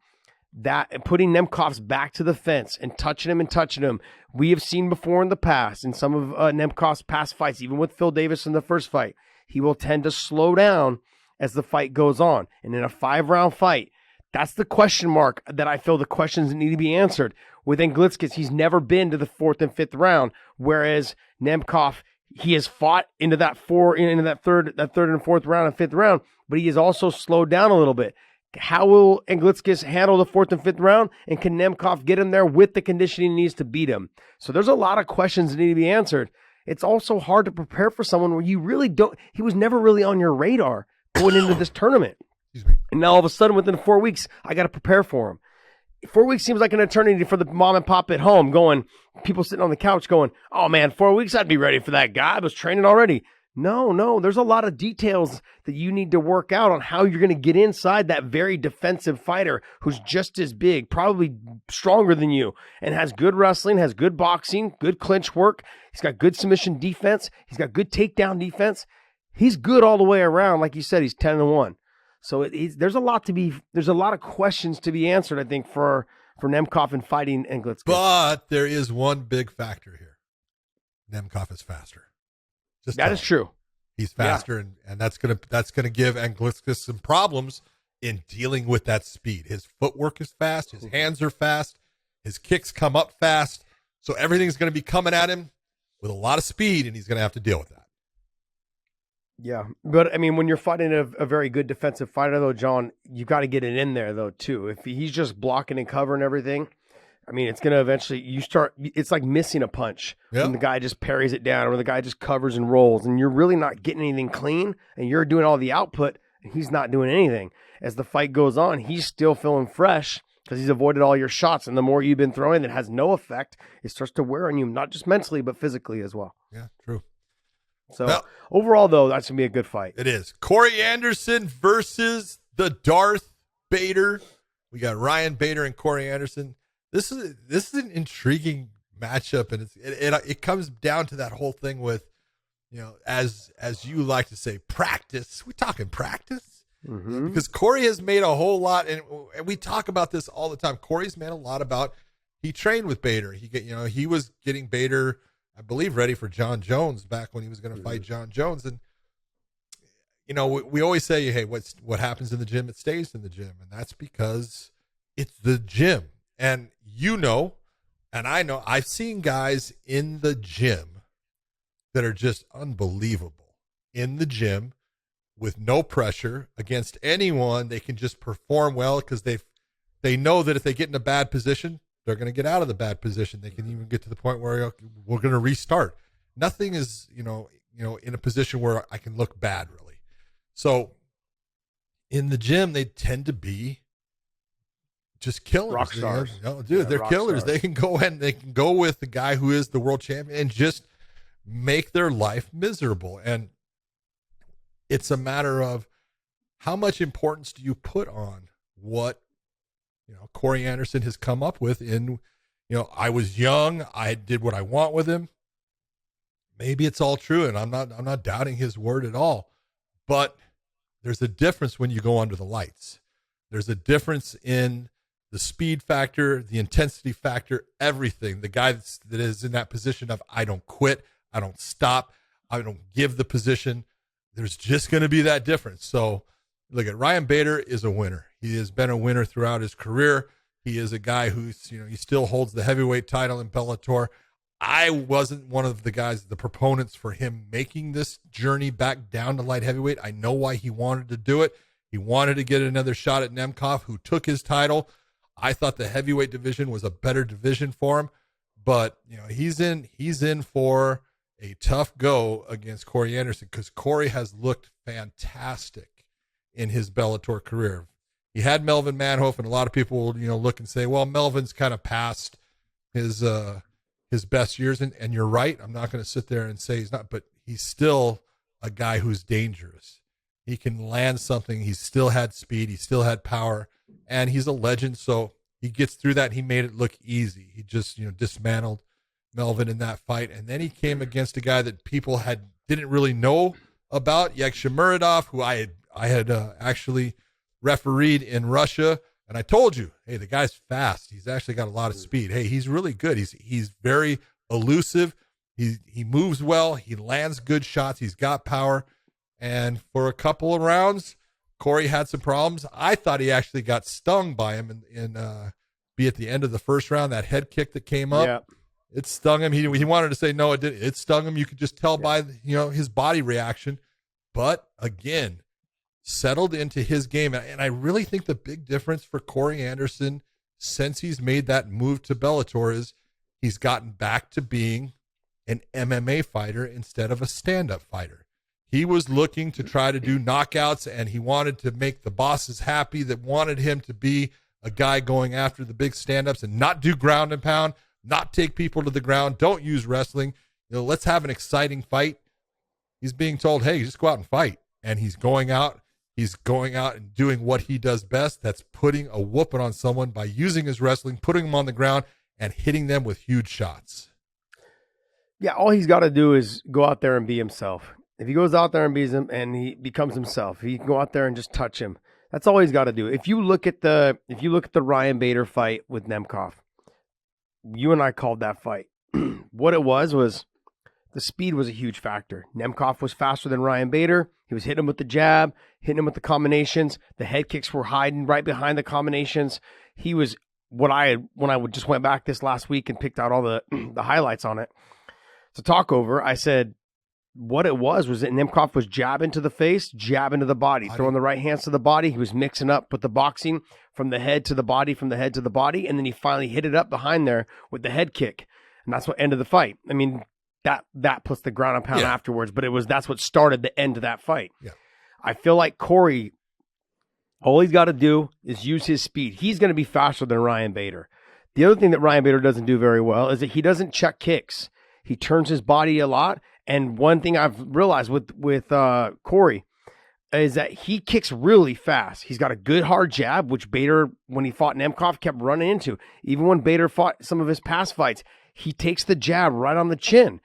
that and putting Nemkov's back to the fence and touching him, we have seen before in the past, in some of Nemkov's past fights, even with Phil Davis in the first fight, he will tend to slow down as the fight goes on. And in a 5-round fight, that's the question mark that I feel the questions that need to be answered. With Anglickas, he's never been to the 4th and 5th round, whereas Nemkov, he has fought into that third and 4th round and 5th round, but he has also slowed down a little bit. How will Anglickas handle the 4th and 5th round? And can Nemkov get him there with the conditioning he needs to beat him? So there's a lot of questions that need to be answered. It's also hard to prepare for someone where you really don't, he was never really on your radar going into this tournament. And now all of a sudden within 4 weeks, I got to prepare for him. 4 weeks seems like an eternity for the mom and pop at home people sitting on the couch going, oh man, 4 weeks, I'd be ready for that guy. I was training already. No, there's a lot of details that you need to work out on how you're going to get inside that very defensive fighter who's just as big, probably stronger than you, and has good wrestling, has good boxing, good clinch work. He's got good submission defense. He's got good takedown defense. He's good all the way around. Like you said, he's 10-1. So there's a lot of questions to be answered, I think, for Nemkov in fighting Anglickas. But there is one big factor here. Nemkov is faster. That is true. He's faster, and that's gonna give Anglickas some problems in dealing with that speed. His footwork is fast, his hands are fast, his kicks come up fast, so everything's gonna be coming at him with a lot of speed, and he's gonna have to deal with that. Yeah, but I mean, when you're fighting a very good defensive fighter, though, John, you got to get it in there, though, too. If he's just blocking and covering everything, I mean, it's going to eventually, it's like missing a punch when the guy just parries it down or the guy just covers and rolls and you're really not getting anything clean and you're doing all the output and he's not doing anything. As the fight goes on, he's still feeling fresh because he's avoided all your shots. And the more you've been throwing that has no effect, it starts to wear on you, not just mentally, but physically as well. Yeah, true. So overall, though, that's going to be a good fight. It is. Corey Anderson versus the Darth Bader. We got Ryan Bader and Corey Anderson. This is an intriguing matchup, and it comes down to that whole thing with, as you like to say, practice. We're talking practice because Corey has made a whole lot, and we talk about this all the time. Corey's made a lot about he trained with Bader. He was getting Bader, I believe, ready for John Jones back when he was going to fight John Jones, and we always say, hey, what happens in the gym, it stays in the gym, and that's because it's the gym. And and I know, I've seen guys in the gym that are just unbelievable in the gym with no pressure against anyone. They can just perform well because they know that if they get in a bad position, they're going to get out of the bad position. They can even get to the point where we're going to restart. Nothing is, in a position where I can look bad really. So in the gym, they tend to be just killers. Rock stars. They're killers. Stars. They can go with the guy who is the world champion and just make their life miserable. And it's a matter of how much importance do you put on what, Corey Anderson has come up with in, I was young. I did what I want with him. Maybe it's all true. And I'm not doubting his word at all, but there's a difference when you go under the lights. There's a difference in the speed factor, the intensity factor, everything. The guy that is in that position of I don't quit, I don't stop, I don't give the position. There's just going to be that difference. So look at Ryan Bader is a winner. He has been a winner throughout his career. He is a guy who's, he still holds the heavyweight title in Bellator. I wasn't one of the guys, the proponents for him making this journey back down to light heavyweight. I know why he wanted to do it. He wanted to get another shot at Nemkov, who took his title. I thought the heavyweight division was a better division for him, but he's in for a tough go against Corey Anderson, because Corey has looked fantastic in his Bellator career. He had Melvin Manhoef, and a lot of people will, look and say, well, Melvin's kind of past his best years. And you're right. I'm not going to sit there and say he's not, but he's still a guy who's dangerous. He can land something. He's still had speed. He still had power, and he's a legend. So he gets through that. And he made it look easy. He just, dismantled Melvin in that fight. And then he came against a guy that people didn't really know about, Yagshimuradov, who I had actually refereed in Russia. And I told you, hey, the guy's fast. He's actually got a lot of speed. Hey, he's really good. He's very elusive. He moves well. He lands good shots. He's got power. And for a couple of rounds, Corey had some problems. I thought he actually got stung by him be at the end of the first round, that head kick that came up. Yeah. It stung him. He wanted to say no, it didn't. It stung him. You could just tell by his body reaction. But again, settled into his game. And I really think the big difference for Corey Anderson since he's made that move to Bellator is he's gotten back to being an MMA fighter instead of a stand-up fighter. He was looking to try to do knockouts, and he wanted to make the bosses happy that wanted him to be a guy going after the big stand-ups and not do ground and pound, not take people to the ground, don't use wrestling. Let's have an exciting fight. He's being told, hey, just go out and fight. And he's going out and doing what he does best. That's putting a whooping on someone by using his wrestling, putting them on the ground, and hitting them with huge shots. Yeah, all he's got to do is go out there and be himself. If he goes out there and he becomes himself, he can go out there and just touch him. That's all he's got to do. If you look at the Ryan Bader fight with Nemkov, you and I called that fight. What it was the speed was a huge factor. Nemkov was faster than Ryan Bader. He was hitting him with the jab, hitting him with the combinations. The head kicks were hiding right behind the combinations. He was when I just went back this last week and picked out all the highlights on it to talk over. I said, what it was that Nemkov was jabbing to the face, jabbing to the body, throwing the right hands to the body. He was mixing up with the boxing from the head to the body, from the head to the body, and then he finally hit it up behind there with the head kick, and that's what ended the fight. I mean, that plus the ground and pound afterwards, but that's what started the end of that fight. Yeah. I feel like Corey, all he's got to do is use his speed. He's going to be faster than Ryan Bader. The other thing that Ryan Bader doesn't do very well is that he doesn't check kicks. He turns his body a lot. And one thing I've realized with Corey is that he kicks really fast. He's got a good hard jab, which Bader, when he fought Nemkov, kept running into. Even when Bader fought some of his past fights, he takes the jab right on the chin.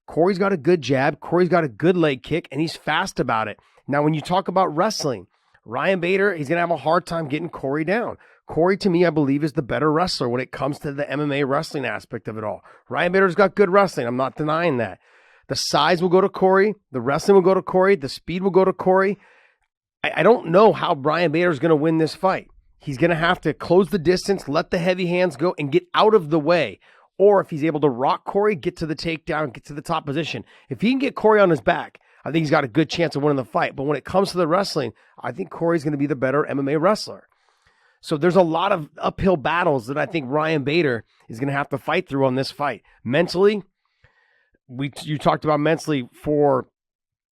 Corey's got a good jab. Corey's got a good leg kick, and he's fast about it. Now, when you talk about wrestling, Ryan Bader, he's going to have a hard time getting Corey down. Corey, to me, I believe, is the better wrestler when it comes to the MMA wrestling aspect of it all. Ryan Bader's got good wrestling. I'm not denying that. The size will go to Corey. The wrestling will go to Corey. The speed will go to Corey. I don't know how Ryan Bader is going to win this fight. He's going to have to close the distance, let the heavy hands go, and get out of the way. Or if he's able to rock Corey, get to the takedown, get to the top position. If he can get Corey on his back, I think he's got a good chance of winning the fight. But when it comes to the wrestling, I think Corey's going to be the better MMA wrestler. So there's a lot of uphill battles that I think Ryan Bader is going to have to fight through on this fight. Mentally, you talked about mentally for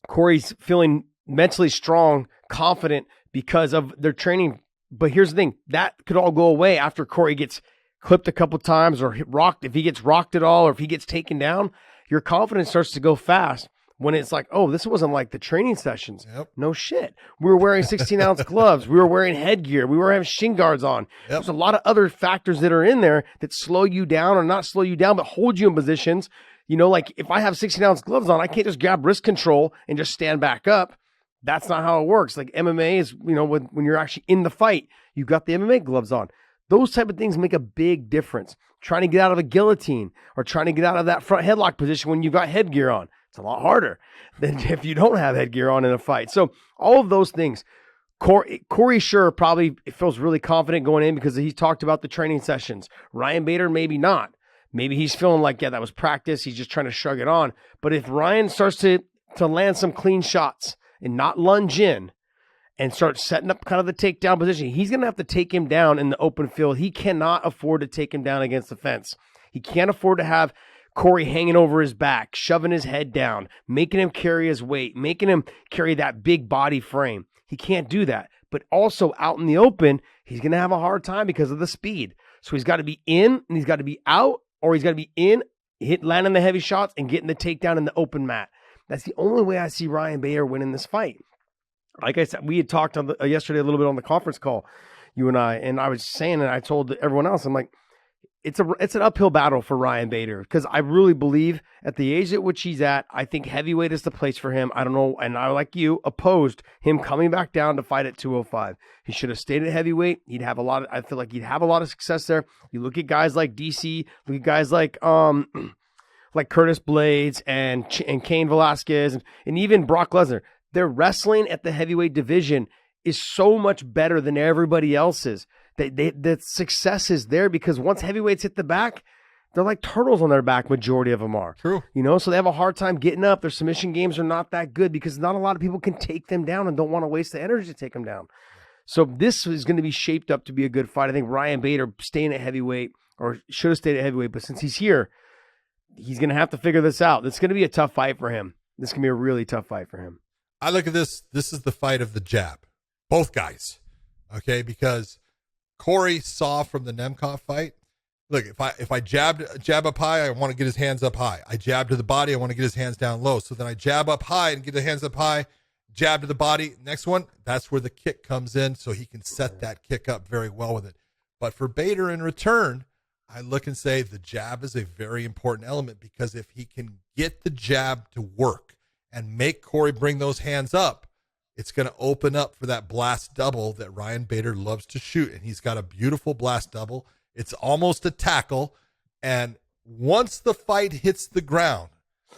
Corey's feeling mentally strong, confident because of their training. But here's the thing, that could all go away after Corey gets clipped a couple times or rocked. If he gets rocked at all or if he gets taken down, your confidence starts to go fast when it's like, oh, this wasn't like the training sessions. Yep. No shit. We were wearing 16-ounce gloves. We were wearing headgear. We were having shin guards on. Yep. There's a lot of other factors that are in there that slow you down or not slow you down, but hold you in positions. Like if I have 16-ounce gloves on, I can't just grab wrist control and just stand back up. That's not how it works. Like MMA is, when you're actually in the fight, you've got the MMA gloves on. Those type of things make a big difference. Trying to get out of a guillotine or trying to get out of that front headlock position when you've got headgear on. It's a lot harder than if you don't have headgear on in a fight. So all of those things. Corey sure probably feels really confident going in because he's talked about the training sessions. Ryan Bader, maybe not. Maybe he's feeling like, yeah, that was practice. He's just trying to shrug it on. But if Ryan starts to land some clean shots and not lunge in and start setting up kind of the takedown position, he's going to have to take him down in the open field. He cannot afford to take him down against the fence. He can't afford to have Corey hanging over his back, shoving his head down, making him carry his weight, making him carry that big body frame. He can't do that. But also out in the open, he's going to have a hard time because of the speed. So he's got to be in and he's got to be out, or he's got to be in, landing the heavy shots and getting the takedown in the open mat. That's the only way I see Ryan Bader winning this fight. Like I said, we had talked on yesterday a little bit on the conference call, you and I was saying, and I told everyone else, I'm like, it's an uphill battle for Ryan Bader because I really believe at the age at which he's at, I think heavyweight is the place for him. I don't know, and I, like you, opposed him coming back down to fight at 205. He should have stayed at heavyweight. I feel like he'd have a lot of success there. You look at guys like DC, look at guys like Curtis Blades and Cain Velasquez and even Brock Lesnar. Their wrestling at the heavyweight division is so much better than everybody else's. The success is there because once heavyweights hit the back, they're like turtles on their back. Majority of them are. True. So they have a hard time getting up. Their submission games are not that good because not a lot of people can take them down and don't want to waste the energy to take them down. So this is going to be shaped up to be a good fight. I think Ryan Bader staying at heavyweight, or should have stayed at heavyweight, but since he's here, he's going to have to figure this out. It's going to be a tough fight for him. This is going to be a really tough fight for him. I look at this. This is the fight of the jab. Both guys. Okay, because Corey saw from the Nemkov fight, look, if I jab up high, I want to get his hands up high. I jab to the body, I want to get his hands down low. So then I jab up high and get the hands up high, jab to the body. Next one, that's where the kick comes in, so he can set that kick up very well with it. But for Bader in return, I look and say the jab is a very important element because if he can get the jab to work and make Corey bring those hands up, it's going to open up for that blast double that Ryan Bader loves to shoot. And he's got a beautiful blast double. It's almost a tackle. And once the fight hits the ground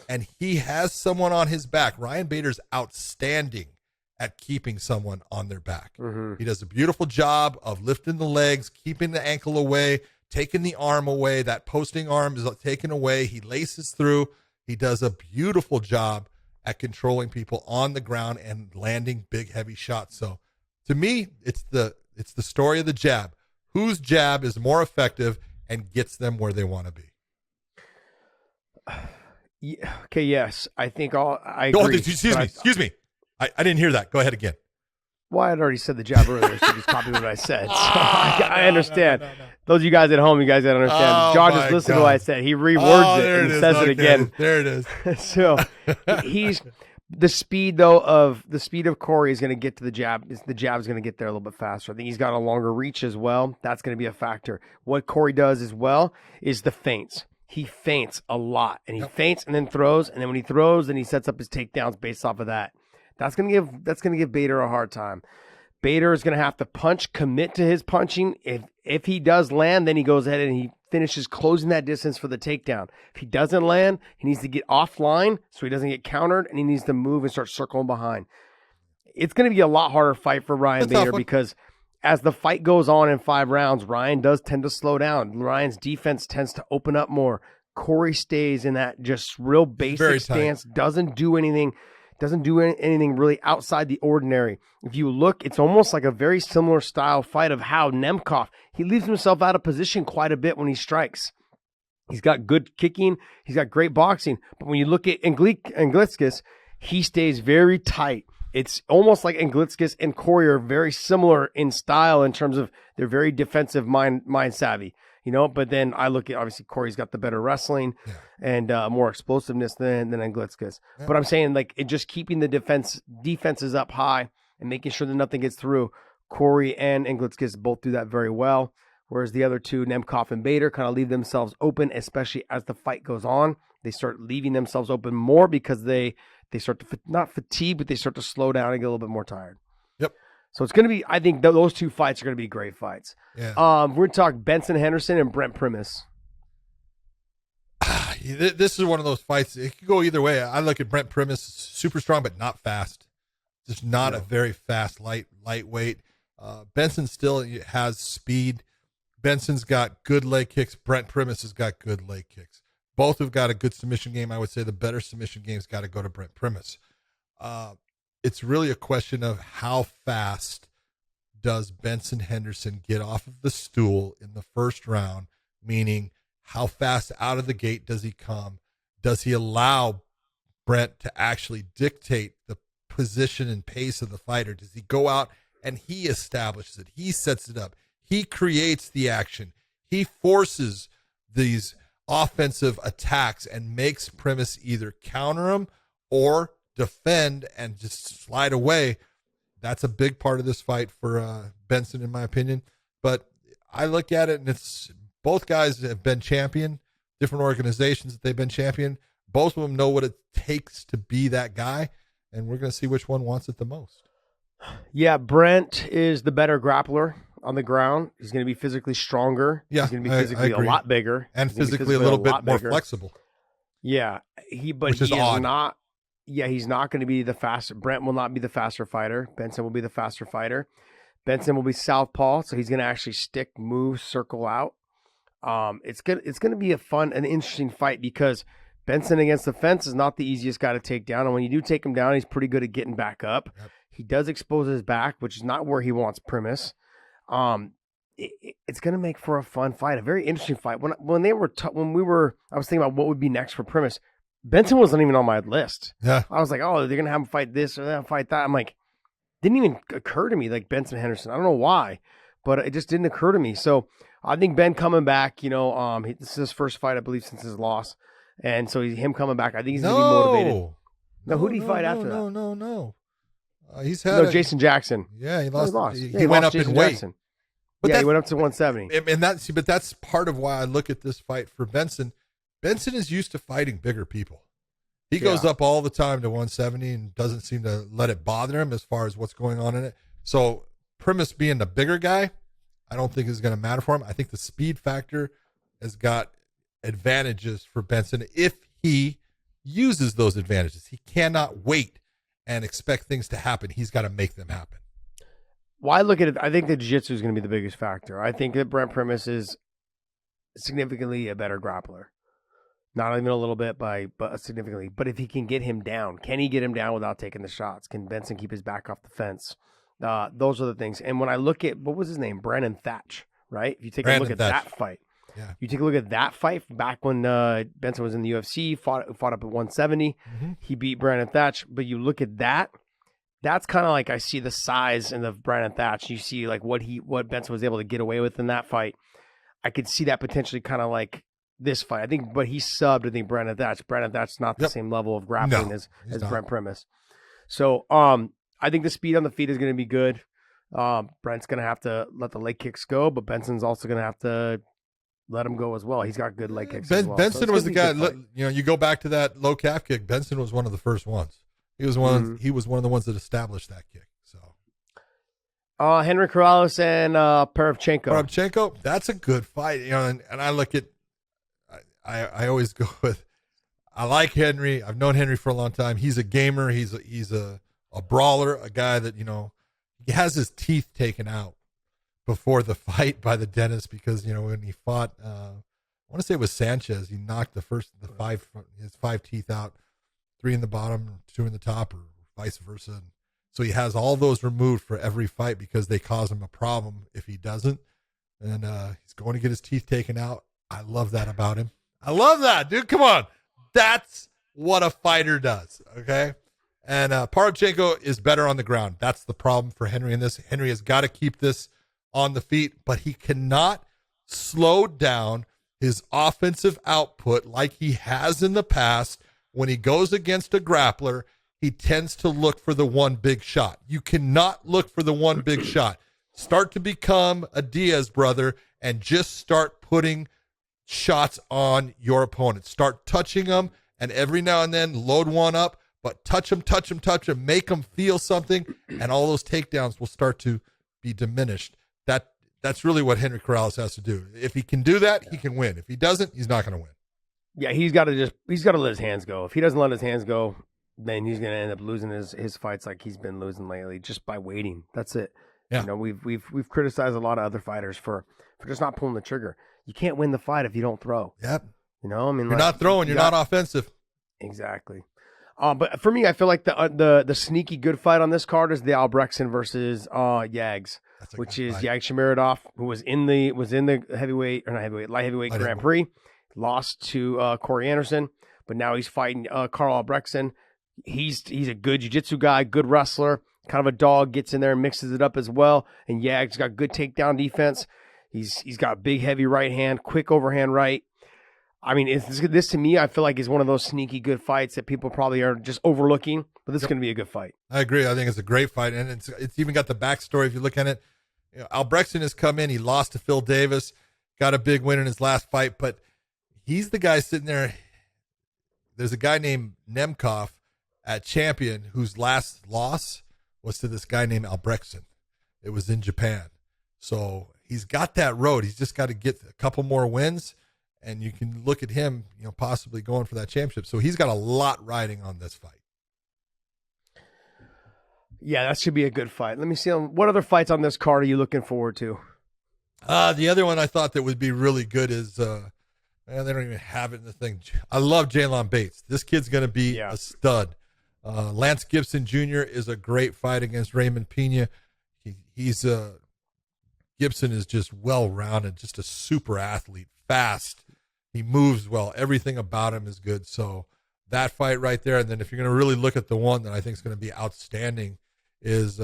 and he has someone on his back, Ryan Bader's outstanding at keeping someone on their back. Mm-hmm. He does a beautiful job of lifting the legs, keeping the ankle away, taking the arm away. That posting arm is taken away. He laces through. He does a beautiful job at controlling people on the ground and landing big, heavy shots. So to me, it's the story of the jab. Whose jab is more effective and gets them where they want to be? Yeah, okay, yes. I think I agree. Excuse me. I didn't hear that. Go ahead again. Well, I had already said the jab earlier, so just copy what I said. So I understand. Those of you guys at home, you guys gotta understand. John just listened to what I said. He rewords it and says it again. There it is. So he's the speed of Corey is going to get to the jab. The jab is going to get there a little bit faster. I think he's got a longer reach as well. That's going to be a factor. What Corey does as well is the feints. He feints a lot, and he feints and then throws, and then when he throws, then he sets up his takedowns based off of that. That's going to give Bader a hard time. Bader is going to have to punch, commit to his punching. If he does land, then he goes ahead and he finishes closing that distance for the takedown. If he doesn't land, he needs to get offline so he doesn't get countered, and he needs to move and start circling behind. It's going to be a lot harder fight for Ryan Bader because as the fight goes on in 5 rounds, Ryan does tend to slow down. Ryan's defense tends to open up more. Corey stays in that just real basic stance, doesn't do anything really outside the ordinary. If you look, it's almost like a very similar style fight of how Nemkov, he leaves himself out of position quite a bit when he strikes. He's got good kicking. He's got great boxing. But when you look at Anglickas, he stays very tight. It's almost like Anglickas and Corey are very similar in style in terms of they're very defensive mind savvy. But then I look at, obviously, Corey's got the better wrestling and more explosiveness than Anglickas. Yeah. But I'm saying, like, it just keeping the defenses up high and making sure that nothing gets through. Corey and Anglickas both do that very well, whereas the other two, Nemkov and Bader, kind of leave themselves open, especially as the fight goes on. They start leaving themselves open more because they start to, not fatigue, but they start to slow down and get a little bit more tired. Yep. So it's going to be, I think those two fights are going to be great fights. Yeah. We're going to talk Benson Henderson and Brent Primus. This is one of those fights. It could go either way. I look at Brent Primus, super strong, but not fast. Just not a very fast lightweight. Benson still has speed. Benson's got good leg kicks. Brent Primus has got good leg kicks. Both have got a good submission game. I would say the better submission game's got to go to Brent Primus. It's really a question of how fast does Benson Henderson get off of the stool in the first round, meaning how fast out of the gate does he come? Does he allow Brent to actually dictate the position and pace of the fighter? Does he go out and he establishes it? He sets it up. He creates the action. He forces these offensive attacks and makes Primus either counter him or defend and just slide away. That's a big part of this fight for Benson, in my opinion. But I look at it, and it's both guys have been champion, different organizations that they've been champion. Both of them know what it takes to be that guy, and we're going to see which one wants it the most. Yeah, Brent is the better grappler on the ground. He's going to be physically stronger. Yeah, he's going to be physically a lot bigger. And physically a little bit more flexible. Yeah, which is odd. He's not going to be the faster. Brent will not be the faster fighter. Benson will be the faster fighter. Benson will be southpaw, so he's going to actually stick, move, circle out. It's going to be an interesting fight because Benson against the fence is not the easiest guy to take down. And when you do take him down, he's pretty good at getting back up. Yep. He does expose his back, which is not where he wants Primus. It's going to make for a fun fight, a very interesting fight. When I was thinking about what would be next for Primus. Benson wasn't even on my list. Yeah. I was like, oh, they're going to have him fight this or that, fight that. I'm like, didn't even occur to me, like Benson Henderson. I don't know why, but it just didn't occur to me. So I think Ben coming back, this is his first fight, I believe, since his loss. And so him coming back, I think he's going to be motivated. No, who did he fight after that? No. He's had Jason Jackson. Yeah, he lost. He went up Jason in weight. Jackson. But he went up to 170. But that's part of why I look at this fight for Benson. Benson is used to fighting bigger people. He goes up all the time to 170 and doesn't seem to let it bother him as far as what's going on in it. So Primus being the bigger guy, I don't think is going to matter for him. I think the speed factor has got advantages for Benson if he uses those advantages. He cannot wait and expect things to happen. He's got to make them happen. Well, I look at it, I think the jiu-jitsu is going to be the biggest factor. I think that Brent Primus is significantly a better grappler. Not even a little bit, but significantly. But if he can get him down, can he get him down without taking the shots? Can Benson keep his back off the fence? Those are the things. And when I look at, what was his name? Brandon Thatch, right? If you take a look at that fight. Yeah. You take a look at that fight back when Benson was in the UFC, fought up at 170. Mm-hmm. He beat Brandon Thatch. But you look at that, that's kind of like I see the size in the Brandon Thatch. You see like what Benson was able to get away with in that fight. I could see that potentially kind of like this fight. I think, but he subbed, I think, Brandon Thatch. Brandon Thatch's not the same level of grappling as Brent Primus. So I think the speed on the feet is going to be good. Brent's going to have to let the leg kicks go, but Benson's also going to have to let him go as well. He's got good leg kicks as well. Benson was the guy, you go back to that low calf kick, Benson was one of the first ones. He was one of the ones that established that kick. So Henry Corrales and Parubchenko. That's a good fight. And I look at, I always go with, I like Henry. I've known Henry for a long time. He's a gamer. He's a brawler, a guy that, he has his teeth taken out before the fight by the dentist because, when he fought, I want to say it was Sanchez, he knocked his five teeth out, 3 in the bottom, 2 in the top, or vice versa. And so he has all those removed for every fight because they cause him a problem if he doesn't. And he's going to get his teeth taken out. I love that about him. I love that, dude. Come on. That's what a fighter does, okay? And Parubchenko is better on the ground. That's the problem for Henry in this. Henry has got to keep this on the feet, but he cannot slow down his offensive output like he has in the past. When he goes against a grappler, he tends to look for the one big shot. You cannot look for the one big shot. Start to become a Diaz brother and just start putting shots on your opponent. Start touching them, and every now and then load one up, but touch him, make him feel something, and all those takedowns will start to be diminished. That's really what Henry Corrales has to do. If he can do that, he can win. If he doesn't, he's not going to win. Yeah, he's got to let his hands go. If he doesn't let his hands go, then he's going to end up losing his fights like he's been losing lately just by waiting. That's it. Yeah. You know, we've criticized a lot of other fighters for just not pulling the trigger. You can't win the fight if you don't throw. Yep. You know, I mean, you're not throwing, you're not offensive. Exactly. But for me, I feel like the sneaky good fight on this card is the Albrechtsen versus Yags, which is Yag Shamirodov, who was in the light heavyweight Grand Prix, lost to Corey Anderson, but now he's fighting Carl Albrechtsen. He's a good jiu-jitsu guy, good wrestler, kind of a dog, gets in there and mixes it up as well. And Yag's got good takedown defense. He's got big, heavy right hand, quick overhand right. I mean, this to me, I feel like is one of those sneaky good fights that people probably are just overlooking, but this is going to be a good fight. I agree. I think it's a great fight, and it's even got the backstory. If you look at it, you know, Albrechtsen has come in. He lost to Phil Davis, got a big win in his last fight, but he's the guy sitting there. There's a guy named Nemkov at Champion whose last loss was to this guy named Albrechtsen. It was in Japan. So he's got that road. He's just got to get a couple more wins, and you can look at him, you know, possibly going for that championship. So he's got a lot riding on this fight. Yeah, that should be a good fight. Let me see. What other fights on this card are you looking forward to? The other one I thought that would be really good is, they don't even have it in the thing. I love Jalen Bates. This kid's going to be a stud. Lance Gibson Jr. is a great fight against Raymond Pena. Gibson is just well-rounded, just a super athlete, fast. He moves well. Everything about him is good. So that fight right there. And then if you're going to really look at the one that I think is going to be outstanding is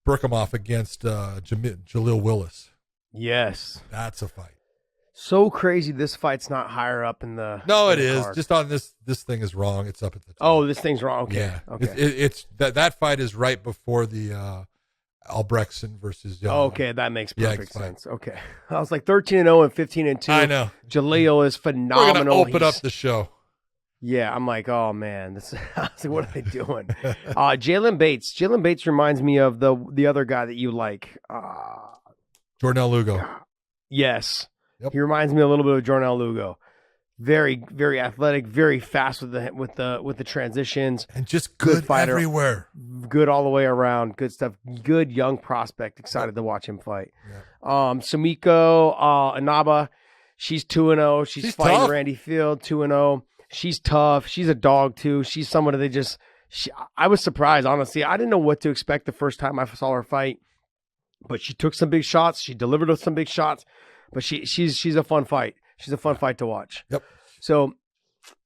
Burkamov against Jaleel Willis. Yes. That's a fight. So crazy this fight's not higher up in the No, it the is. card. Just on this thing is wrong. It's up at the top. Oh, this thing's wrong. Okay. Yeah. Okay. It's that fight is right before the Albrechtsen versus okay, that makes perfect fight. sense. Okay. I was like 13-0 and 15-2. I know. Jaleel is phenomenal. We're going to open up the show. Yeah, I'm like, oh man, I was like, what are they doing? Jalen Bates. Jalen Bates reminds me of the other guy that you like. Jornel Lugo. Yes. Yep. He reminds me a little bit of Jornel Lugo. Very, very athletic, very fast with the transitions, and just good fighter, everywhere. Good all the way around. Good stuff. Good young prospect. Excited to watch him fight. Yeah. Sumiko Inaba, she's 2-0. She's fighting tough. Randy Field, 2-0. She's tough. She's a dog too. She's someone that I was surprised, honestly. I didn't know what to expect the first time I saw her fight, but she took some big shots. She delivered some big shots, but she's a fun fight. She's a fun fight to watch. Yep. So,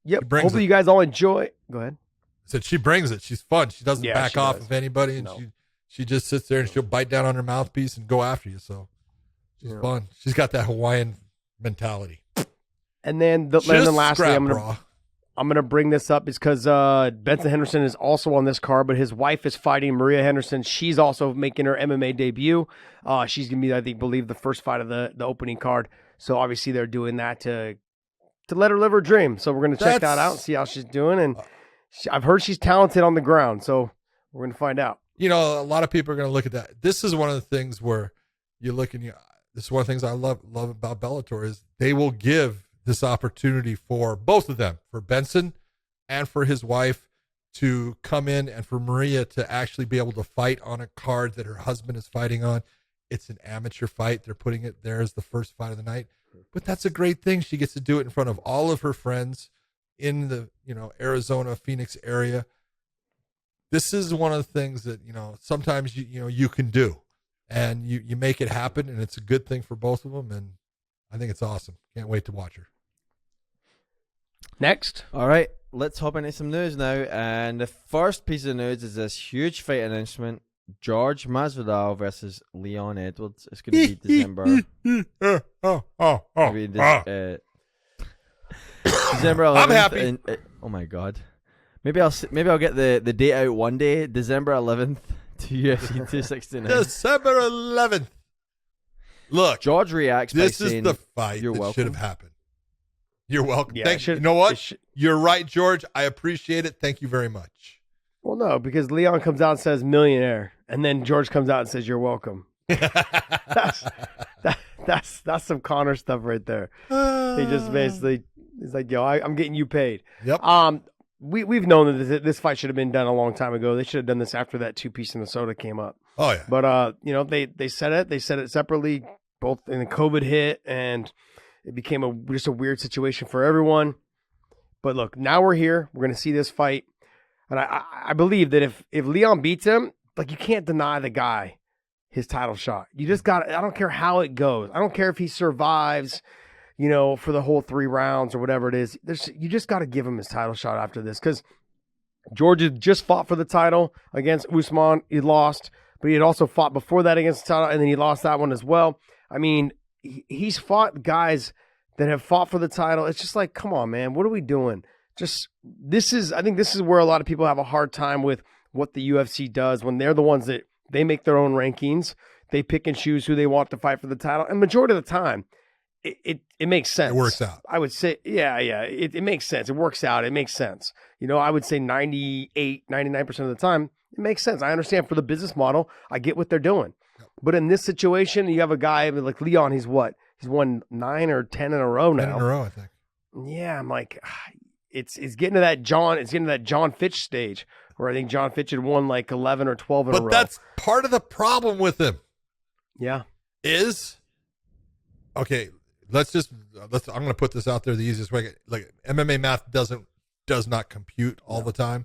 hopefully you guys all enjoy. Go ahead. I said she brings it. She's fun. She doesn't back off of anybody, and No. she just sits there and she'll bite down on her mouthpiece and go after you. So she's fun. She's got that Hawaiian mentality. And then lastly, raw. I'm gonna bring this up is because Benson Henderson is also on this card, but his wife is fighting Maria Henderson. She's also making her MMA debut. She's gonna be, I believe, the first fight of the opening card. So obviously they're doing that to let her live her dream. So we're gonna check that out and see how she's doing. And I've heard she's talented on the ground, so we're gonna find out. You know, a lot of people are gonna look at that. This is one of the things where you look and this is one of the things I love about Bellator is they will give this opportunity for both of them, for Benson and for his wife, to come in and for Maria to actually be able to fight on a card that her husband is fighting on. It's an amateur fight. They're putting it there as the first fight of the night. But that's a great thing. She gets to do it in front of all of her friends in the, Arizona, Phoenix area. This is one of the things that, sometimes you can do. And you make it happen, and it's a good thing for both of them. And I think it's awesome. Can't wait to watch her. Next. All right, let's hop into some news now. And the first piece of news is this huge fight announcement. Jorge Masvidal versus Leon Edwards. It's going to be December. December 11th. I'm happy. Oh my god. Maybe I'll get the date out one day. December 11th to UFC 269. December 11th. Look, George reacts by this saying, is the fight "You're that welcome." should have happened. You're welcome. Yeah, You know what? You're right, George. I appreciate it. Thank you very much. Well, no, because Leon comes out and says millionaire, and then George comes out and says you're welcome. That's some Connor stuff right there. He just basically he's like, yo, I'm getting you paid. Yep. We've known that this fight should have been done a long time ago. They should have done this after that 2-piece in the soda came up. Oh yeah. But they said it. They said it separately, both in the COVID hit, and it became just a weird situation for everyone. But look, now we're here. We're going to see this fight. And I believe that if Leon beats him, like, you can't deny the guy his title shot. You just got I don't care how it goes. I don't care if he survives, for the whole 3 rounds or whatever it is. You just got to give him his title shot after this, because George had just fought for the title against Usman. He lost, but he had also fought before that against the title, and then he lost that one as well. I mean, he's fought guys that have fought for the title. It's just like, come on, man, what are we doing? I think this is where a lot of people have a hard time with what the UFC does when they're the ones that they make their own rankings. They pick and choose who they want to fight for the title. And majority of the time, it makes sense. It works out. I would say, yeah. It makes sense. It works out. It makes sense. I would say 98, 99% of the time, it makes sense. I understand for the business model. I get what they're doing. Yep. But in this situation, you have a guy like Leon. He's won 9 or 10 in a row now. 10 in a row, I think. Yeah, I'm like, it's getting to that John Fitch stage where I think John Fitch had won like 11 or 12 in a row. But that's part of the problem with him. Yeah. Okay, I'm going to put this out there the easiest way. Like, MMA math does not compute all the time,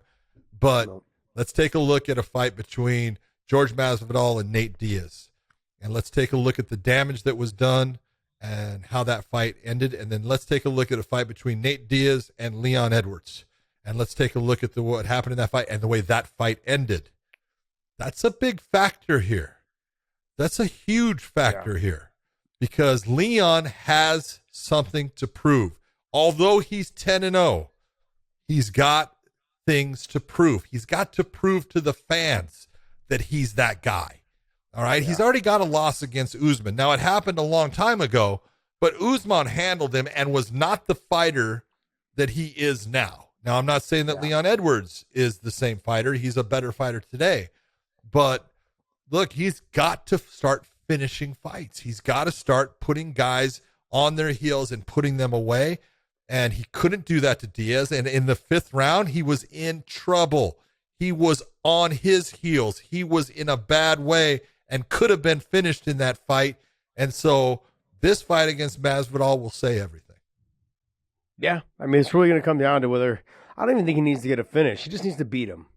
but let's take a look at a fight between Jorge Masvidal and Nate Diaz. And let's take a look at the damage that was done and how that fight ended. And then let's take a look at a fight between Nate Diaz and Leon Edwards. And let's take a look at what happened in that fight and the way that fight ended. That's a big factor here. That's a huge factor here, because Leon has something to prove. Although he's 10-0, he's got things to prove. He's got to prove to the fans that he's that guy. All right. Yeah. He's already got a loss against Usman. Now, it happened a long time ago, but Usman handled him and was not the fighter that he is now. Now, I'm not saying that Leon Edwards is the same fighter. He's a better fighter today. But look, he's got to start finishing fights. He's got to start putting guys on their heels and putting them away. And he couldn't do that to Diaz. And in the 5th round, he was in trouble. He was on his heels. He was in a bad way and could have been finished in that fight. And so this fight against Masvidal will say everything. Yeah. I mean, it's really going to come down to whether, I don't even think he needs to get a finish. He just needs to beat him.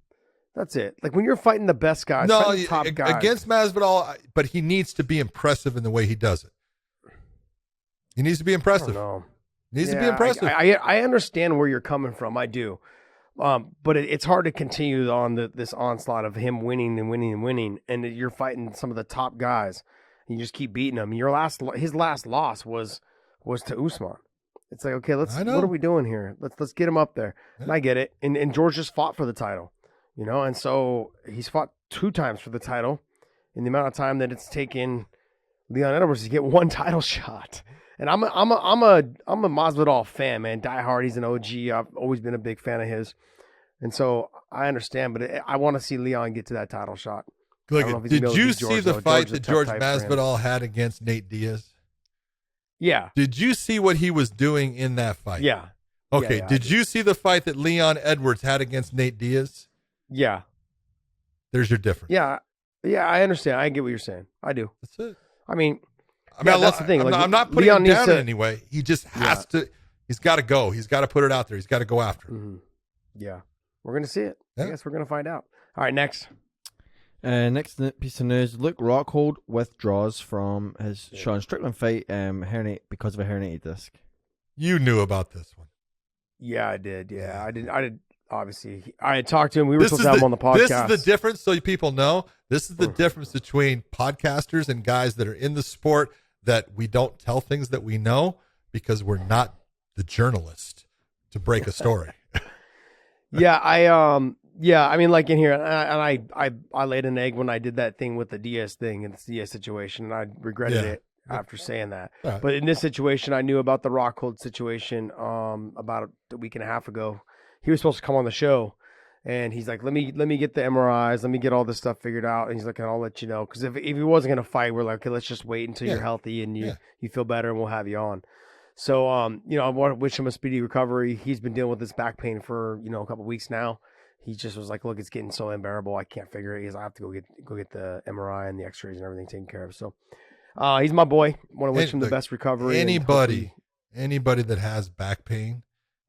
That's it. Like, when you're fighting the best guys, the top guys. Against Masvidal, but he needs to be impressive in the way he does it. He needs to be impressive. I don't know. Needs to be impressive. I understand where you're coming from. I do. But it's hard to continue on this onslaught of him winning and winning and winning, and you're fighting some of the top guys, and you just keep beating them. His last loss was to Usman. It's like, okay, what are we doing here? Let's get him up there. Yeah. And I get it. And George just fought for the title, and so he's fought 2 times for the title in the amount of time that it's taken Leon Edwards to get 1 title shot. And I'm a Masvidal fan, man. Die hard. He's an OG. I've always been a big fan of his. And so I understand, but I want to see Leon get to that title shot. Look, did you see the fight that Jorge Masvidal had against Nate Diaz? Yeah. Did you see what he was doing in that fight? Yeah. Okay. Yeah, did you see the fight that Leon Edwards had against Nate Diaz? Yeah. There's your difference. Yeah. Yeah, I understand. I get what you're saying. I do. That's it. I mean, that's the thing. I'm not putting him down in any way. He just has to. He's got to go. He's got to put it out there. He's got to go after it. Mm-hmm. Yeah. We're going to see it. Yeah. I guess we're going to find out. All right, next. Next piece of news: Luke Rockhold withdraws from his Sean Strickland fight because of a herniated disc. You knew about this one. Yeah, I did. Yeah, I did. Obviously, I had talked to him. We were supposed to have him on the podcast. This is the difference, so people know. This is the difference between podcasters and guys that are in the sport, that we don't tell things that we know because we're not the journalist to break a story. I mean, like in here, and I laid an egg when I did that thing with the Diaz thing and the Diaz situation, and I regretted it after saying that. Right. But in this situation, I knew about the Rockhold situation about a week and a half ago. He was supposed to come on the show, and he's like, let me get the MRIs, let me get all this stuff figured out. And he's like, I'll let you know. Because if he wasn't going to fight, we're like, okay, let's just wait until you're healthy and you feel better, and we'll have you on. So, I want to wish him a speedy recovery. He's been dealing with this back pain for, a couple of weeks now. He just was like, look, it's getting so unbearable. I can't figure it. I have to go get the MRI and the x-rays and everything taken care of. So he's my boy. Want to wish him the best recovery. Anybody that has back pain,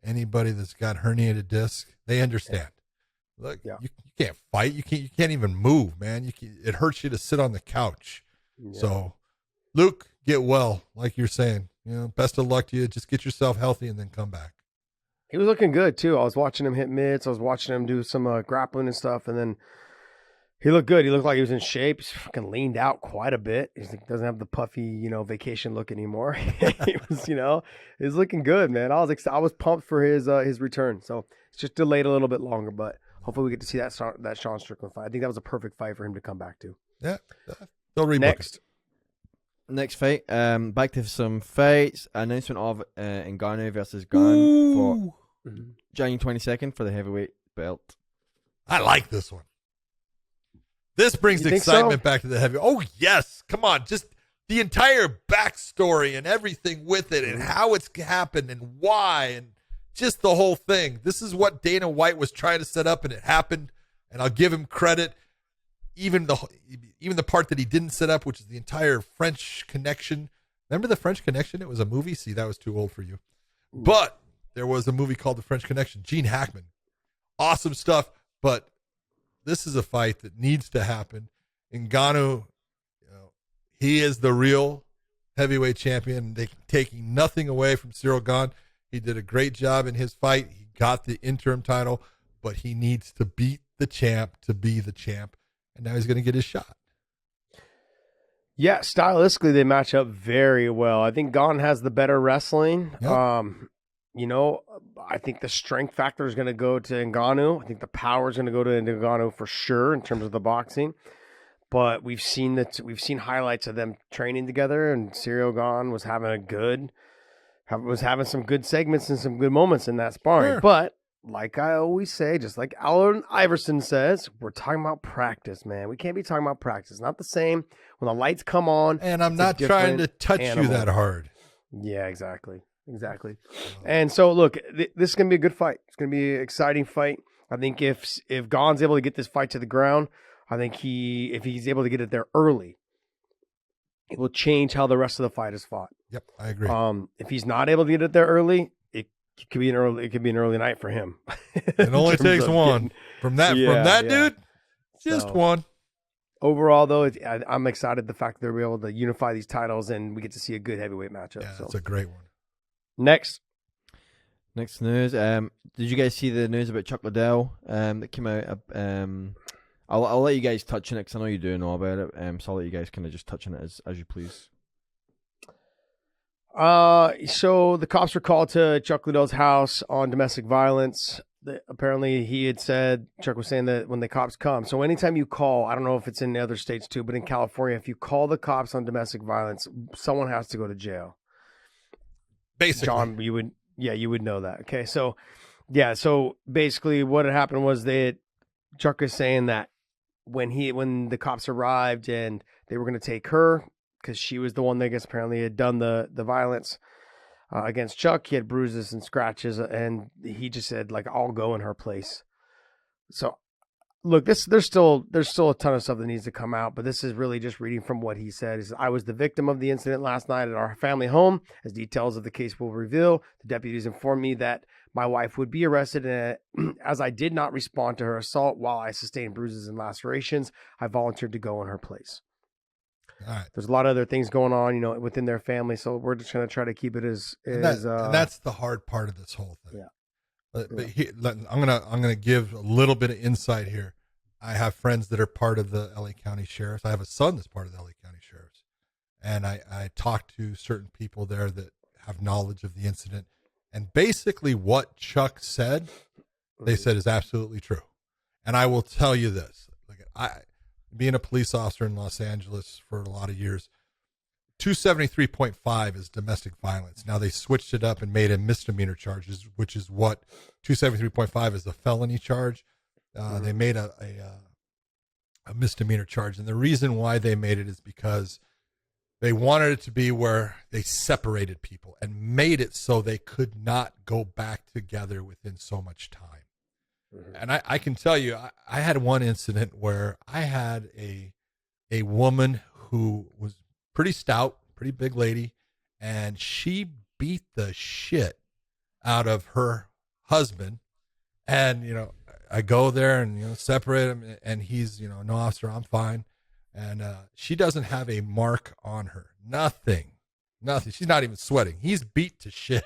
anybody that's got herniated disc, they understand. Look, you can't fight. You can't even move, man. It hurts you to sit on the couch. Yeah. So, Luke, get well, like you're saying. Best of luck to you. Just get yourself healthy and then come back. He was looking good too. I was watching him hit mitts. I was watching him do some grappling and stuff, and then he looked good. He looked like he was in shape. He's fucking leaned out quite a bit. He doesn't have the puffy, vacation look anymore. He was, he's looking good, man. I was pumped for his return. So it's just delayed a little bit longer, but hopefully we get to see that Sean Strickland fight. I think that was a perfect fight for him to come back to. Yeah, they'll rebook Next fight, back to some fights. Announcement of Ngannou versus Gane for January 22nd for the heavyweight belt. I like this one. This brings excitement back to the heavy. Oh, yes. Come on. Just the entire backstory and everything with it and how it's happened and why and just the whole thing. This is what Dana White was trying to set up, and it happened, and I'll give him credit. Even the part that he didn't set up, which is the entire French Connection. Remember the French Connection? It was a movie. See, that was too old for you. But there was a movie called The French Connection. Gene Hackman. Awesome stuff. But this is a fight that needs to happen. Ngannou, he is the real heavyweight champion. They taking nothing away from Cyril Gane. He did a great job in his fight. He got the interim title, but he needs to beat the champ to be the champ. And now he's going to get his shot. Yeah, stylistically, they match up very well. I think Gane has the better wrestling. Yep. I think the strength factor is going to go to Ngannou. I think the power is going to go to Ngannou for sure in terms of the boxing. But we've seen highlights of them training together, and Cyril Gane was having some good segments and some good moments in that sparring. Sure. But like I always say, just like Allen Iverson says, we're talking about practice, man. We can't be talking about practice. It's not the same when the lights come on. And I'm not trying to touch you that hard. Yeah, exactly. And so, look, this is going to be a good fight. It's going to be an exciting fight. I think if Gane's able to get this fight to the ground, I think if he's able to get it there early, it will change how the rest of the fight is fought. Yep, I agree. If he's not able to get it there early, it could be an early night for him. It only takes one from that dude. Just one. Overall, though, I'm excited the fact that they're able to unify these titles and we get to see a good heavyweight matchup. Yeah, that's a great one. Next news. Did you guys see the news about Chuck Liddell that came out? I'll let you guys touch on it because I know you do know about it. So I'll let you guys kind of just touch on it as you please. So the cops were called to Chuck Liddell's house on domestic violence. Apparently he had said, Chuck was saying that when the cops come, so anytime you call, I don't know if it's in the other states too, but in California, if you call the cops on domestic violence, someone has to go to jail. Basically. John, you would know that. Okay. So basically what had happened was Chuck is saying that when the cops arrived and they were going to take her, because she was the one that apparently had done the violence against Chuck. He had bruises and scratches, and he just said, like, I'll go in her place. So, look, there's still a ton of stuff that needs to come out, but this is really just reading from what he said. He said, I was the victim of the incident last night at our family home. As details of the case will reveal, the deputies informed me that my wife would be arrested, and as I did not respond to her assault while I sustained bruises and lacerations, I volunteered to go in her place. All right. There's a lot of other things going on, within their family. So we're just going to try to keep it as and that's the hard part of this whole thing. Yeah. But here, I'm gonna give a little bit of insight here. I have friends that are part of the LA County Sheriffs. I have a son that's part of the LA County Sheriffs, and I talked to certain people there that have knowledge of the incident. And basically, what Chuck said, they said is absolutely true. And I will tell you this: being a police officer in Los Angeles for a lot of years, 273.5 is domestic violence. Now they switched it up and made it misdemeanor charges, which is what 273.5 is, the felony charge. They made a misdemeanor charge. And the reason why they made it is because they wanted it to be where they separated people and made it so they could not go back together within so much time. And I can tell you, I had one incident where I had a woman who was pretty stout, pretty big lady, and she beat the shit out of her husband. And, I go there and, separate him, and he's, no, officer, I'm fine. And she doesn't have a mark on her. Nothing. She's not even sweating. He's beat to shit.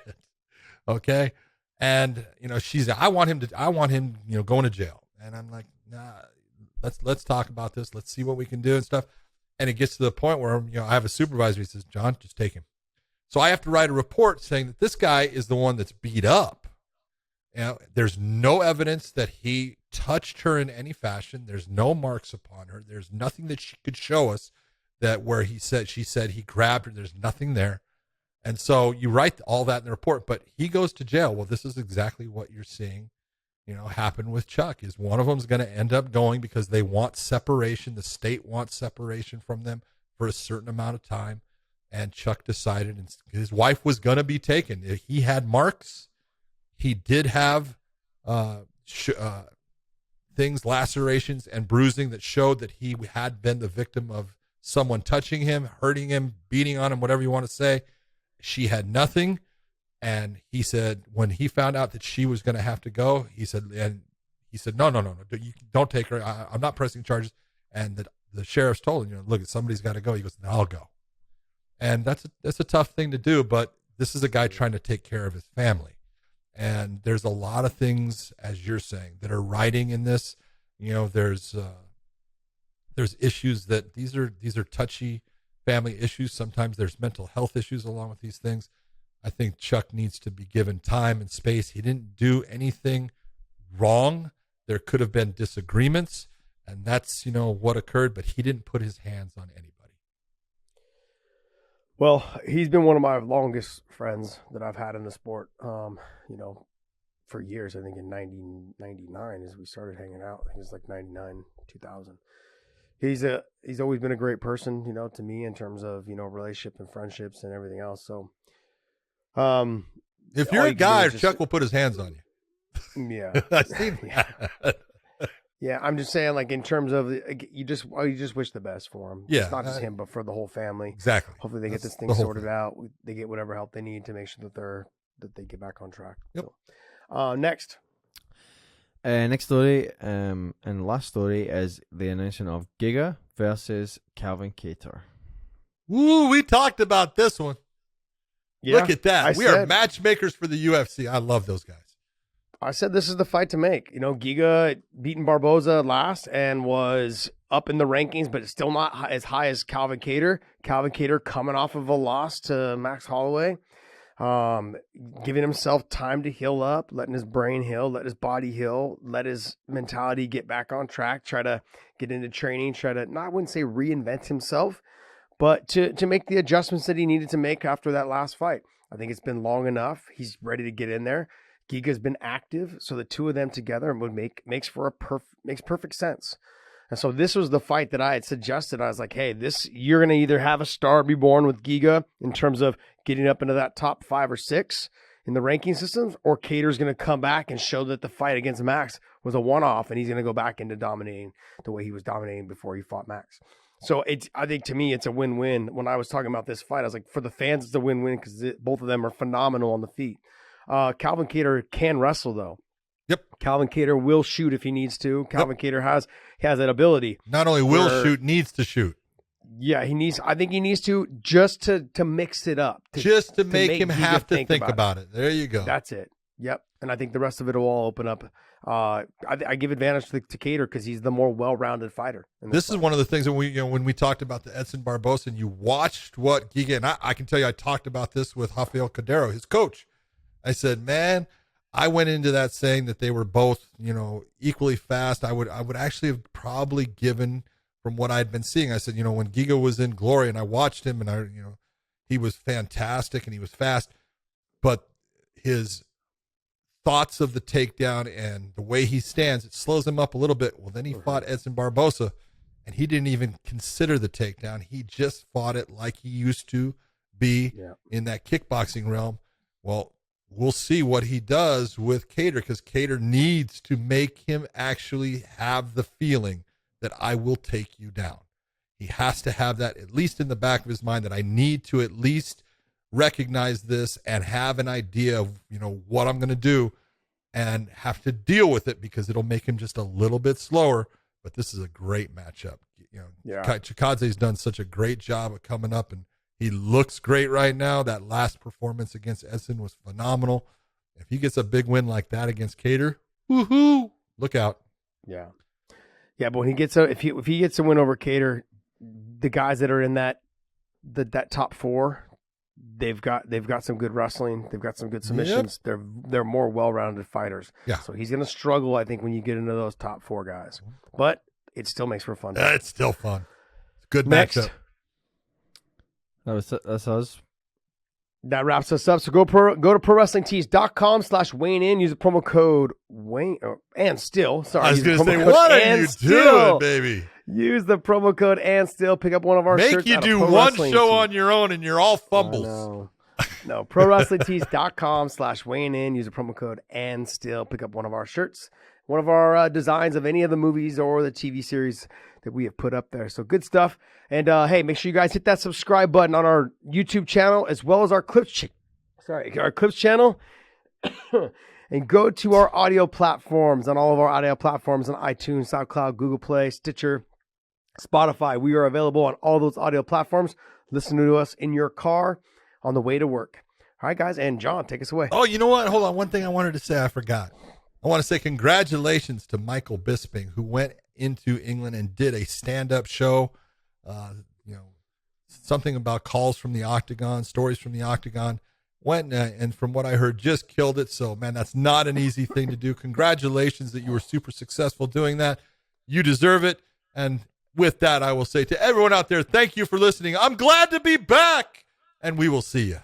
Okay. And, she's, I want him, going to jail. And I'm like, nah, let's talk about this. Let's see what we can do and stuff. And it gets to the point where, I have a supervisor. He says, John, just take him. So I have to write a report saying that this guy is the one that's beat up. There's no evidence that he touched her in any fashion. There's no marks upon her. There's nothing that she could show us that where she said he grabbed her. There's nothing there. And so you write all that in the report, but he goes to jail. Well, this is exactly what you're seeing, happen with Chuck. Is one of them is going to end up going because they want separation. The state wants separation from them for a certain amount of time. And Chuck decided, and his wife was going to be taken. He had marks. He did have things, lacerations and bruising that showed that he had been the victim of someone touching him, hurting him, beating on him, whatever you want to say. She had nothing. And he said, when he found out that she was going to have to go, he said, no, you don't take her. I'm not pressing charges. And the sheriff's told him, look, somebody's got to go. He goes, no, I'll go. And that's a tough thing to do, but this is a guy trying to take care of his family. And there's a lot of things, as you're saying, that are riding in this. There's issues that these are touchy family issues. Sometimes there's mental health issues along with these things. I think Chuck needs to be given time and space. He didn't do anything wrong. There could have been disagreements, and that's, what occurred, but he didn't put his hands on anybody. Well, he's been one of my longest friends that I've had in the sport, for years. I think in 1999 as we started hanging out. I think it was like 99, 2000. He's always been a great person, to me in terms of, relationship and friendships and everything else. So, if you're a guy, Chuck will put his hands on you. Yeah. I've seen that. Yeah, I'm just saying, like, in terms of, you just wish the best for him. Yeah. It's not just him, but for the whole family. Exactly. Hopefully they get this thing sorted out. They get whatever help they need to make sure that they get back on track. Yep. So, next. Next story, and last story is the announcement of Giga versus Calvin Kattar. Woo, we talked about this one. Yeah, look at that. We are matchmakers for the UFC. I love those guys. I said this is the fight to make. Giga beaten Barboza last and was up in the rankings, but it's still not as high as Calvin Kattar. Calvin Kattar coming off of a loss to Max Holloway, giving himself time to heal up, letting his brain heal, let his body heal, let his mentality get back on track, try to get into training, try to, I wouldn't say reinvent himself, but to make the adjustments that he needed to make after that last fight. I think it's been long enough. He's ready to get in there. Giga's been active, so the two of them together would makes perfect sense. And so this was the fight that I had suggested. I was like, hey, you're going to either have a star be born with Giga in terms of getting up into that top 5 or 6 in the ranking systems, or Kattar's going to come back and show that the fight against Max was a one-off, and he's going to go back into dominating the way he was dominating before he fought Max. So I think to me, it's a win-win. When I was talking about this fight, I was like, for the fans, it's a win-win because both of them are phenomenal on the feet. Calvin Kattar can wrestle though. Yep. Calvin Kattar will shoot if he needs to. Calvin Kattar has that ability. Not only will shoot, needs to shoot. Yeah, I think he needs to just to mix it up. To make him have to think about it. There you go. That's it. Yep. And I think the rest of it will all open up. I give advantage to Kattar because he's the more well-rounded fighter. This is one of the things that when we talked about the Edson Barbosa, and you watched what Giga, and I can tell you, I talked about this with Rafael Cordero, his coach. I said, man, I went into that saying that they were both, equally fast. I would actually have probably given from what I'd been seeing. I said, when Giga was in glory and I watched him and He was fantastic and he was fast, but his thoughts of the takedown and the way he stands, it slows him up a little bit. Well, then he fought Edson Barbosa, and he didn't even consider the takedown. He just fought it like he used to be in that kickboxing realm. Well, we'll see what he does with Kattar, because Kattar needs to make him actually have the feeling that I will take you down. He has to have that at least in the back of his mind, that I need to at least recognize this and have an idea of, what I'm going to do and have to deal with it, because it'll make him just a little bit slower. But this is a great matchup. Chikadze's done such a great job of coming up, and he looks great right now. That last performance against Edson was phenomenal. If he gets a big win like that against Kattar, woohoo! Look out. Yeah. Yeah, but when he gets if he gets a win over Kattar, the guys that are in that top 4, they've got some good wrestling, they've got some good submissions. Yep. They're more well-rounded fighters. Yeah. So he's going to struggle, I think, when you get into those top 4 guys. But it still makes for fun. It's still fun. Good Next. matchup. That's us. That wraps us up. So go to ProWrestlingTees.com/WayneIn. Use the promo code Wayne and still. Sorry, I was going to say, what are you doing, baby? Use the promo code and still pick up one of our shirts. Make you do one show on your own and you're all fumbles. No, ProWrestlingTees.com/WayneIn. Use the promo code and still pick up one of our shirts, one of our designs of any of the movies or the TV series that we have put up there. So good stuff. And hey, make sure you guys hit that subscribe button on our YouTube channel as well as our Clips channel. And go to our audio platforms, on all of our audio platforms, on iTunes, SoundCloud, Google Play, Stitcher, Spotify. We are available on all those audio platforms. Listen to us in your car on the way to work. All right, guys. And John, take us away. Oh, you know what? Hold on. One thing I wanted to say, I forgot. I want to say congratulations to Michael Bisping, who went into England and did a stand-up show. Something about calls from the Octagon, stories from the Octagon. Went and from what I heard, just killed it. So, man, that's not an easy thing to do. Congratulations that you were super successful doing that. You deserve it. And with that, I will say to everyone out there, thank you for listening. I'm glad to be back, and we will see you.